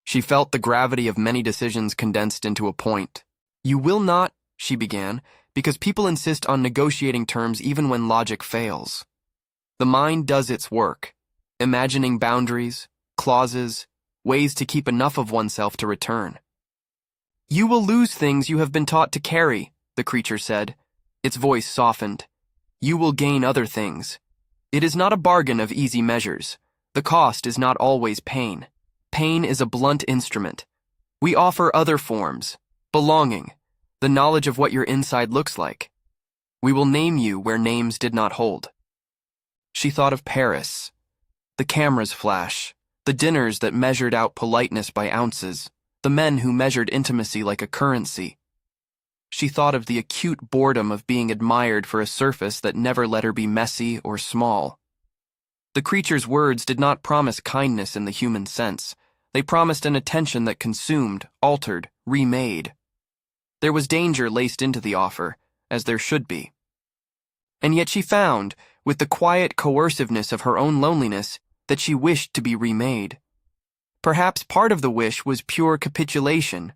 She felt the gravity of many decisions condensed into a point. "You will not," she began, "because people insist on negotiating terms even when logic fails. The mind does its work, imagining boundaries, clauses, ways to keep enough of oneself to return." "You will lose things you have been taught to carry," the creature said. Its voice softened. "You will gain other things. It is not a bargain of easy measures. The cost is not always pain. Pain is a blunt instrument. We offer other forms, belonging, the knowledge of what your inside looks like. We will name you where names did not hold." She thought of Paris, the camera's flash, the dinners that measured out politeness by ounces, the men who measured intimacy like a currency. She thought of the acute boredom of being admired for a surface that never let her be messy or small. The creature's words did not promise kindness in the human sense. They promised an attention that consumed, altered, remade. There was danger laced into the offer, as there should be. And yet she found, with the quiet coerciveness of her own loneliness, that she wished to be remade. Perhaps part of the wish was pure capitulation.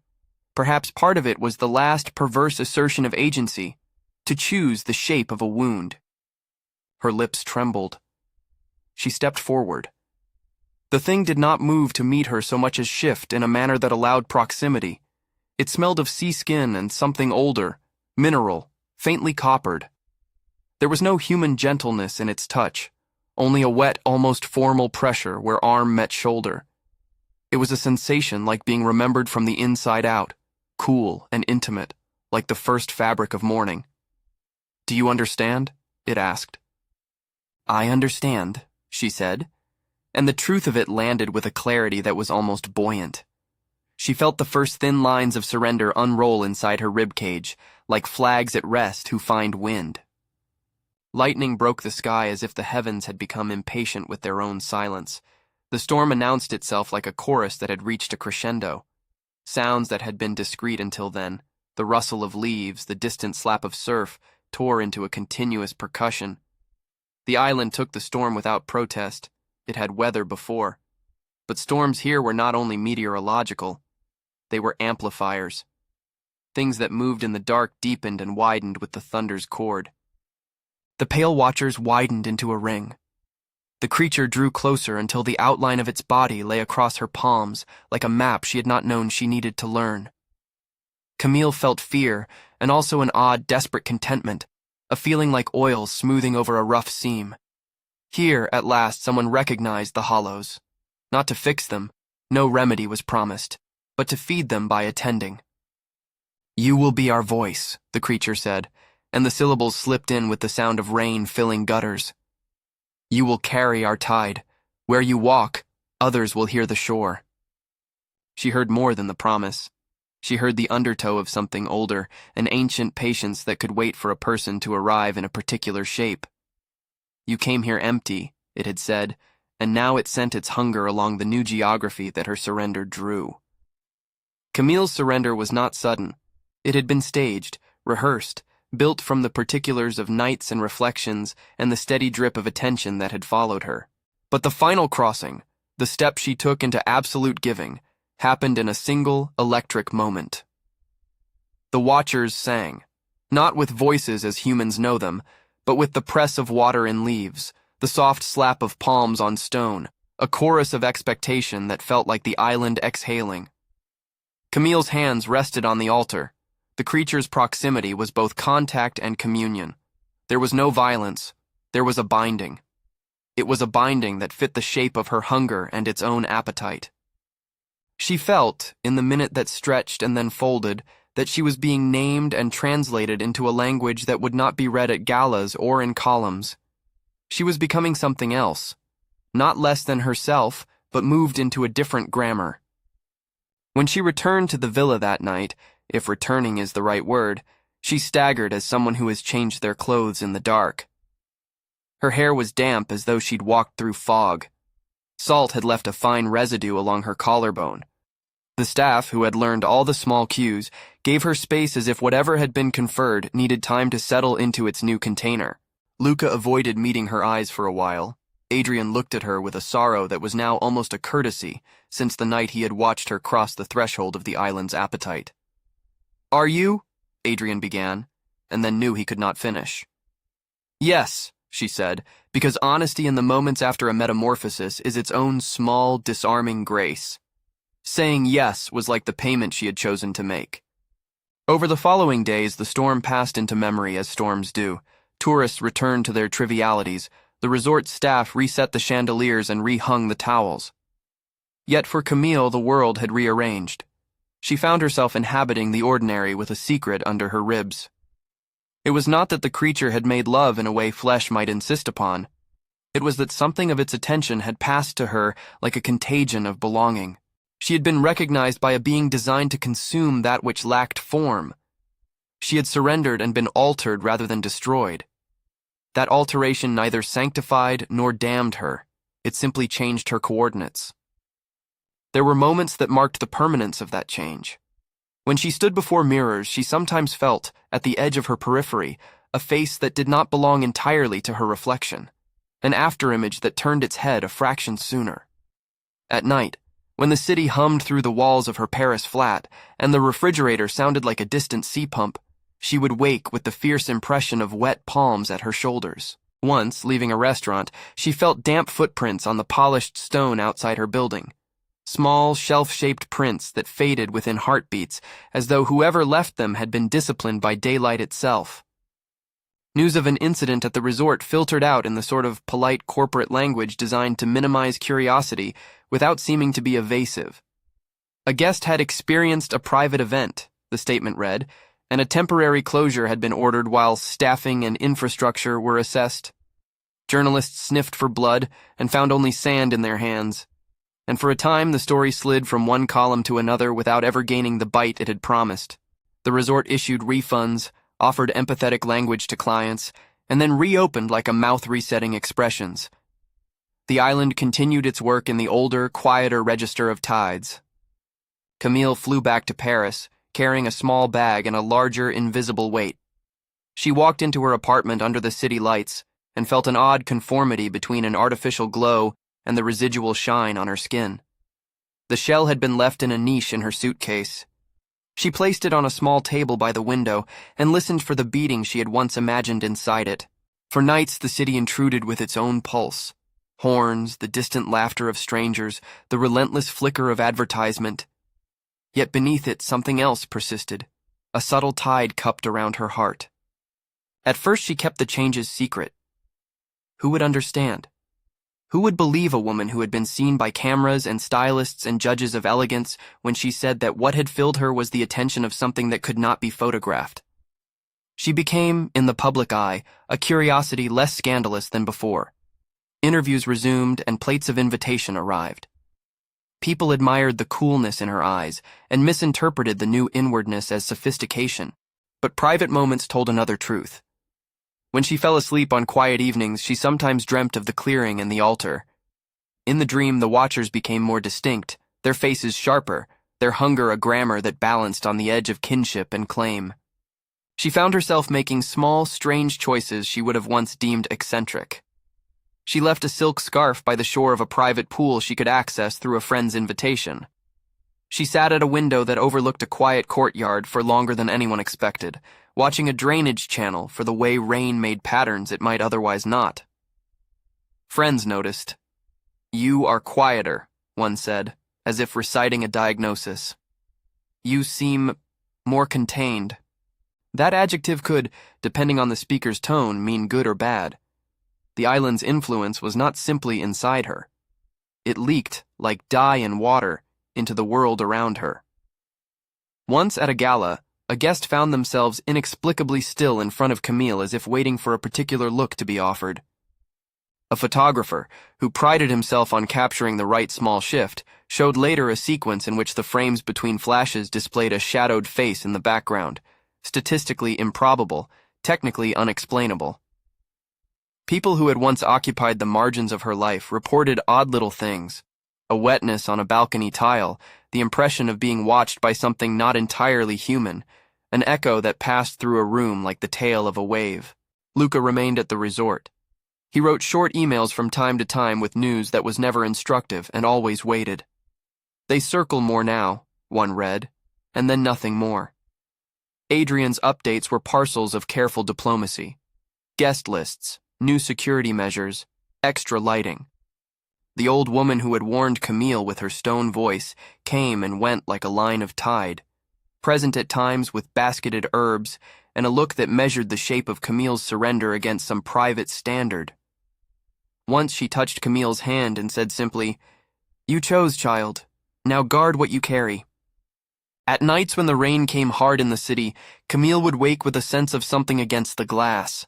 Perhaps part of it was the last perverse assertion of agency, to choose the shape of a wound. Her lips trembled. She stepped forward. The thing did not move to meet her so much as shift in a manner that allowed proximity. It smelled of sea skin and something older, mineral, faintly coppered. There was no human gentleness in its touch, only a wet, almost formal pressure where arm met shoulder. It was a sensation like being remembered from the inside out, cool and intimate, like the first fabric of morning. "Do you understand?" it asked. "I understand," she said, and the truth of it landed with a clarity that was almost buoyant. She felt the first thin lines of surrender unroll inside her ribcage, like flags at rest who find wind. Lightning broke the sky as if the heavens had become impatient with their own silence. The storm announced itself like a chorus that had reached a crescendo. Sounds that had been discreet until then, the rustle of leaves, the distant slap of surf, tore into a continuous percussion. The island took the storm without protest. It had weather before. But storms here were not only meteorological. They were amplifiers. Things that moved in the dark deepened and widened with the thunder's chord. The pale watchers widened into a ring. The creature drew closer until the outline of its body lay across her palms like a map she had not known she needed to learn. Camille felt fear and also an odd, desperate contentment, a feeling like oil smoothing over a rough seam. Here, at last, someone recognized the hollows. Not to fix them, no remedy was promised, but to feed them by attending. "You will be our voice," the creature said, and the syllables slipped in with the sound of rain filling gutters. "You will carry our tide. Where you walk, others will hear the shore." She heard more than the promise. She heard the undertow of something older, an ancient patience that could wait for a person to arrive in a particular shape. "You came here empty," it had said, and now it sent its hunger along the new geography that her surrender drew. Camille's surrender was not sudden. It had been staged, rehearsed, built from the particulars of nights and reflections and the steady drip of attention that had followed her. But the final crossing, the step she took into absolute giving, happened in a single, electric moment. The watchers sang, not with voices as humans know them, but with the press of water in leaves, the soft slap of palms on stone, a chorus of expectation that felt like the island exhaling. Camille's hands rested on the altar. The creature's proximity was both contact and communion. There was no violence. There was a binding. It was a binding that fit the shape of her hunger and its own appetite. She felt, in the minute that stretched and then folded, that she was being named and translated into a language that would not be read at galas or in columns. She was becoming something else, not less than herself, but moved into a different grammar. When she returned to the villa that night, if returning is the right word, she staggered as someone who has changed their clothes in the dark. Her hair was damp as though she'd walked through fog. Salt had left a fine residue along her collarbone. The staff, who had learned all the small cues, gave her space as if whatever had been conferred needed time to settle into its new container. Luca avoided meeting her eyes for a while. Adrian looked at her with a sorrow that was now almost a courtesy, since the night he had watched her cross the threshold of the island's appetite. "Are you?" Adrian began, and then knew he could not finish. "Yes," she said, because honesty in the moments after a metamorphosis is its own small, disarming grace. Saying yes was like the payment she had chosen to make. Over the following days, the storm passed into memory as storms do. Tourists returned to their trivialities. The resort staff reset the chandeliers and rehung the towels. Yet for Camille, the world had rearranged. She found herself inhabiting the ordinary with a secret under her ribs. It was not that the creature had made love in a way flesh might insist upon. It was that something of its attention had passed to her like a contagion of belonging. She had been recognized by a being designed to consume that which lacked form. She had surrendered and been altered rather than destroyed. That alteration neither sanctified nor damned her. It simply changed her coordinates. There were moments that marked the permanence of that change. When she stood before mirrors, she sometimes felt, at the edge of her periphery, a face that did not belong entirely to her reflection, an afterimage that turned its head a fraction sooner. At night, when the city hummed through the walls of her Paris flat and the refrigerator sounded like a distant sea pump, she would wake with the fierce impression of wet palms at her shoulders. Once, leaving a restaurant, she felt damp footprints on the polished stone outside her building. Small, shelf-shaped prints that faded within heartbeats, as though whoever left them had been disciplined by daylight itself. News of an incident at the resort filtered out in the sort of polite corporate language designed to minimize curiosity without seeming to be evasive. A guest had experienced a private event, the statement read, and a temporary closure had been ordered while staffing and infrastructure were assessed. Journalists sniffed for blood and found only sand in their hands. And for a time, the story slid from one column to another without ever gaining the bite it had promised. The resort issued refunds, offered empathetic language to clients, and then reopened like a mouth-resetting expressions. The island continued its work in the older, quieter register of tides. Camille flew back to Paris, carrying a small bag and a larger, invisible weight. She walked into her apartment under the city lights and felt an odd conformity between an artificial glow and the residual shine on her skin. The shell had been left in a niche in her suitcase. She placed it on a small table by the window and listened for the beating she had once imagined inside it. For nights the city intruded with its own pulse. Horns, the distant laughter of strangers, the relentless flicker of advertisement. Yet beneath it something else persisted, a subtle tide cupped around her heart. At first she kept the changes secret. Who would understand? Who would believe a woman who had been seen by cameras and stylists and judges of elegance when she said that what had filled her was the attention of something that could not be photographed? She became, in the public eye, a curiosity less scandalous than before. Interviews resumed and plates of invitation arrived. People admired the coolness in her eyes and misinterpreted the new inwardness as sophistication, but private moments told another truth. When she fell asleep on quiet evenings, she sometimes dreamt of the clearing and the altar. In the dream, the watchers became more distinct, their faces sharper, their hunger a grammar that balanced on the edge of kinship and claim. She found herself making small, strange choices she would have once deemed eccentric. She left a silk scarf by the shore of a private pool she could access through a friend's invitation. She sat at a window that overlooked a quiet courtyard for longer than anyone expected, watching a drainage channel for the way rain made patterns it might otherwise not. Friends noticed. "You are quieter," one said, as if reciting a diagnosis. "You seem more contained." That adjective could, depending on the speaker's tone, mean good or bad. The island's influence was not simply inside her. It leaked, like dye in water, into the world around her. Once at a gala, a guest found themselves inexplicably still in front of Camille as if waiting for a particular look to be offered. A photographer, who prided himself on capturing the right small shift, showed later a sequence in which the frames between flashes displayed a shadowed face in the background, statistically improbable, technically unexplainable. People who had once occupied the margins of her life reported odd little things: a wetness on a balcony tile, the impression of being watched by something not entirely human, an echo that passed through a room like the tail of a wave. Luca remained at the resort. He wrote short emails from time to time with news that was never instructive and always waited. "They circle more now," one read, and then nothing more. Adrian's updates were parcels of careful diplomacy. Guest lists, new security measures, extra lighting. The old woman who had warned Camille with her stone voice came and went like a line of tide, present at times with basketed herbs and a look that measured the shape of Camille's surrender against some private standard. Once she touched Camille's hand and said simply, "You chose, child. Now guard what you carry." At nights when the rain came hard in the city, Camille would wake with a sense of something against the glass.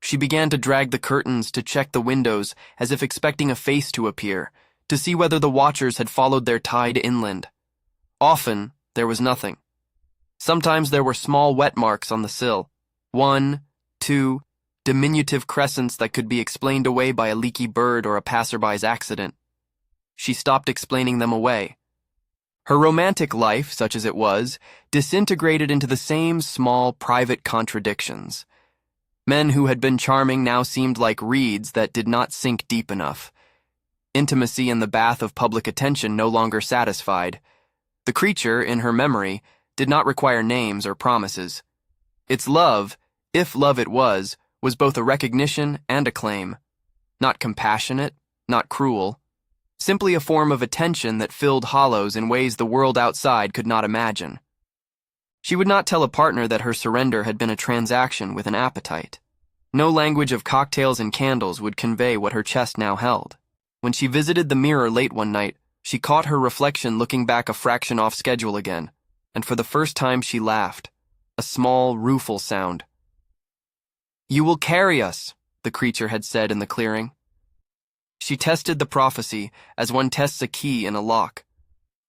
She began to drag the curtains, to check the windows, as if expecting a face to appear, to see whether the watchers had followed their tide inland. Often, there was nothing. Sometimes there were small wet marks on the sill. 1, 2, diminutive crescents that could be explained away by a leaky bird or a passerby's accident. She stopped explaining them away. Her romantic life, such as it was, disintegrated into the same small, private contradictions. Men who had been charming now seemed like reeds that did not sink deep enough. Intimacy in the bath of public attention no longer satisfied. The creature, in her memory, did not require names or promises. Its love, if love it was both a recognition and a claim. Not compassionate, not cruel. Simply a form of attention that filled hollows in ways the world outside could not imagine. She would not tell a partner that her surrender had been a transaction with an appetite. No language of cocktails and candles would convey what her chest now held. When she visited the mirror late one night, she caught her reflection looking back a fraction off schedule again, and for the first time she laughed, a small, rueful sound. "You will carry us," the creature had said in the clearing. She tested the prophecy as one tests a key in a lock.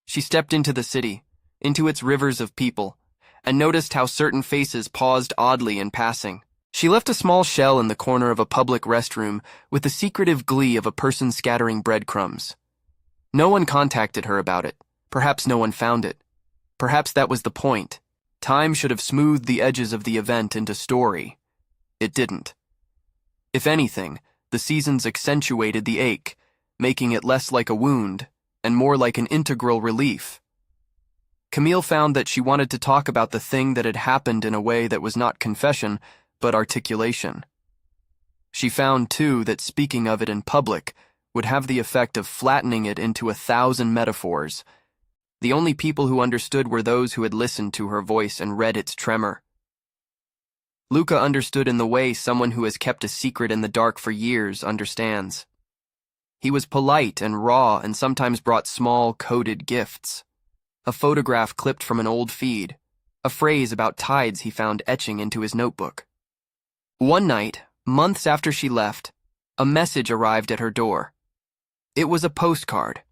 She stepped into the city, into its rivers of people, and noticed how certain faces paused oddly in passing. She left a small shell in the corner of a public restroom with the secretive glee of a person scattering breadcrumbs. No one contacted her about it. Perhaps no one found it. Perhaps that was the point. Time should have smoothed the edges of the event into story. It didn't. If anything, the seasons accentuated the ache, making it less like a wound and more like an integral relief. Camille found that she wanted to talk about the thing that had happened in a way that was not confession, but articulation. She found, too, that speaking of it in public would have the effect of flattening it into 1,000 metaphors. The only people who understood were those who had listened to her voice and read its tremor. Luca understood in the way someone who has kept a secret in the dark for years understands. He was polite and raw and sometimes brought small, coded gifts. A photograph clipped from an old feed, a phrase about tides he found etching into his notebook. One night, months after she left, a message arrived at her door. It was a postcard,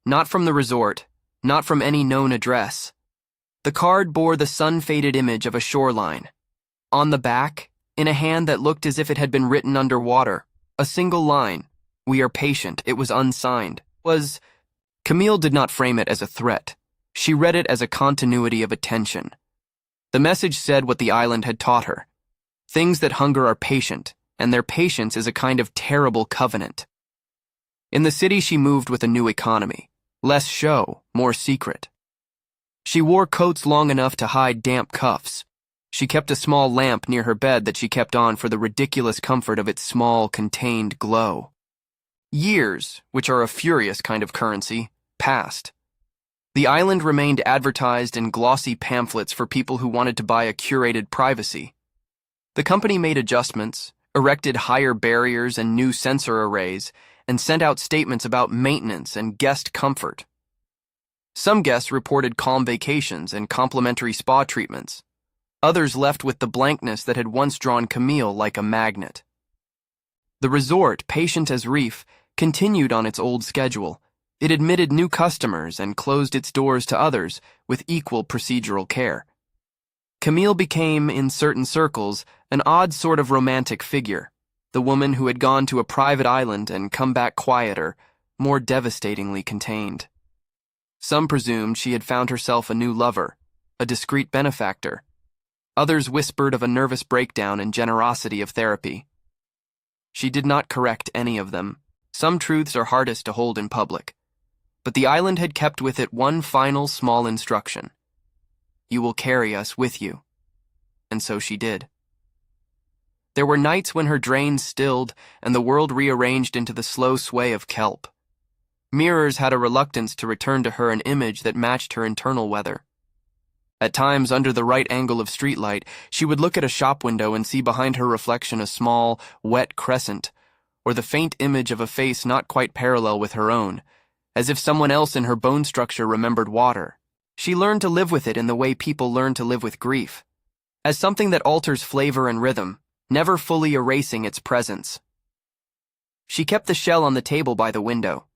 not from the resort, not from any known address. The card bore the sun-faded image of a shoreline. On the back, in a hand that looked as if it had been written underwater, a single line, "We are patient." It was unsigned. Camille did not frame it as a threat. She read it as a continuity of attention. The message said what the island had taught her. Things that hunger are patient, and their patience is a kind of terrible covenant. In the city, she moved with a new economy. Less show, more secret. She wore coats long enough to hide damp cuffs. She kept a small lamp near her bed that she kept on for the ridiculous comfort of its small, contained glow. Years, which are a furious kind of currency, passed. The island remained advertised in glossy pamphlets for people who wanted to buy a curated privacy. The company made adjustments, erected higher barriers and new sensor arrays, and sent out statements about maintenance and guest comfort. Some guests reported calm vacations and complimentary spa treatments. Others left with the blankness that had once drawn Camille like a magnet. The resort, patient as reef, continued on its old schedule. It admitted new customers and closed its doors to others with equal procedural care. Camille became, in certain circles, an odd sort of romantic figure, the woman who had gone to a private island and come back quieter, more devastatingly contained. Some presumed she had found herself a new lover, a discreet benefactor. Others whispered of a nervous breakdown and generosity of therapy. She did not correct any of them. Some truths are hardest to hold in public. But the island had kept with it one final small instruction. You will carry us with you. And so she did. There were nights when her drains stilled and the world rearranged into the slow sway of kelp. Mirrors had a reluctance to return to her an image that matched her internal weather. At times, under the right angle of streetlight, she would look at a shop window and see behind her reflection a small, wet crescent, or the faint image of a face not quite parallel with her own, as if someone else in her bone structure remembered water. She learned to live with it in the way people learn to live with grief, as something that alters flavor and rhythm, never fully erasing its presence. She kept the shell on the table by the window.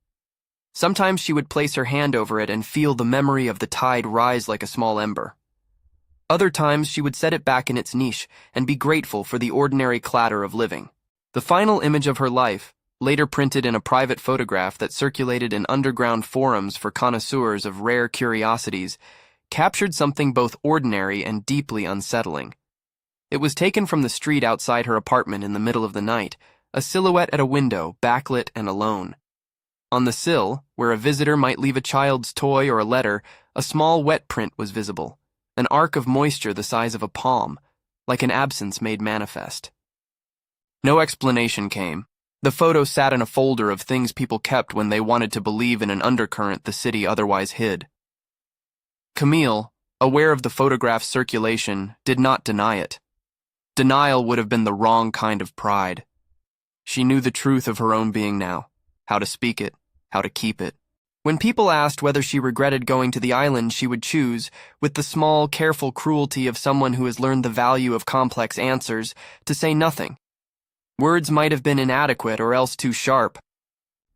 Sometimes she would place her hand over it and feel the memory of the tide rise like a small ember. Other times she would set it back in its niche and be grateful for the ordinary clatter of living. The final image of her life, later printed in a private photograph that circulated in underground forums for connoisseurs of rare curiosities, captured something both ordinary and deeply unsettling. It was taken from the street outside her apartment in the middle of the night, a silhouette at a window, backlit and alone. On the sill, where a visitor might leave a child's toy or a letter, a small wet print was visible, an arc of moisture the size of a palm, like an absence made manifest. No explanation came. The photo sat in a folder of things people kept when they wanted to believe in an undercurrent the city otherwise hid. Camille, aware of the photograph's circulation, did not deny it. Denial would have been the wrong kind of pride. She knew the truth of her own being now, how to speak it, how to keep it. When people asked whether she regretted going to the island, she would choose, with the small, careful cruelty of someone who has learned the value of complex answers, to say nothing. Words might have been inadequate or else too sharp.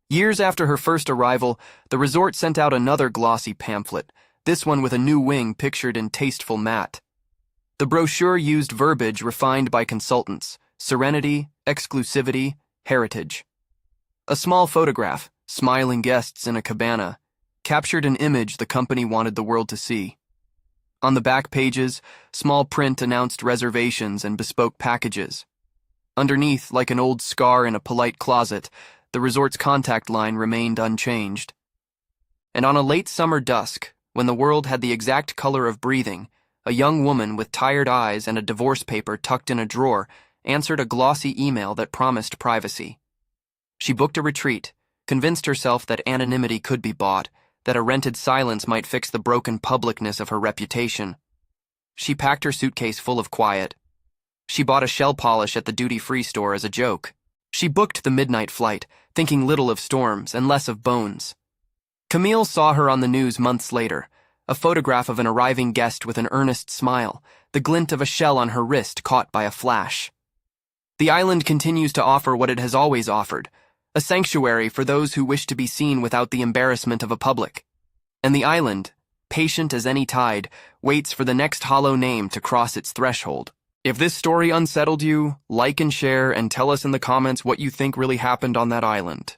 Years after her first arrival, the resort sent out another glossy pamphlet, this one with a new wing pictured in tasteful matte. The brochure used verbiage refined by consultants: serenity, exclusivity, heritage. A small photograph, smiling guests in a cabana, captured an image the company wanted the world to see. On the back pages, small print announced reservations and bespoke packages. Underneath, like an old scar in a polite closet, the resort's contact line remained unchanged. And on a late summer dusk, when the world had the exact color of breathing, a young woman with tired eyes and a divorce paper tucked in a drawer answered a glossy email that promised privacy. She booked a retreat, convinced herself that anonymity could be bought, that a rented silence might fix the broken publicness of her reputation. She packed her suitcase full of quiet. She bought a shell polish at the duty-free store as a joke. She booked the midnight flight, thinking little of storms and less of bones. Camille saw her on the news months later, a photograph of an arriving guest with an earnest smile, the glint of a shell on her wrist caught by a flash. The island continues to offer what it has always offered, a sanctuary for those who wish to be seen without the embarrassment of a public. And the island, patient as any tide, waits for the next hollow name to cross its threshold. If this story unsettled you, like and share and tell us in the comments what you think really happened on that island.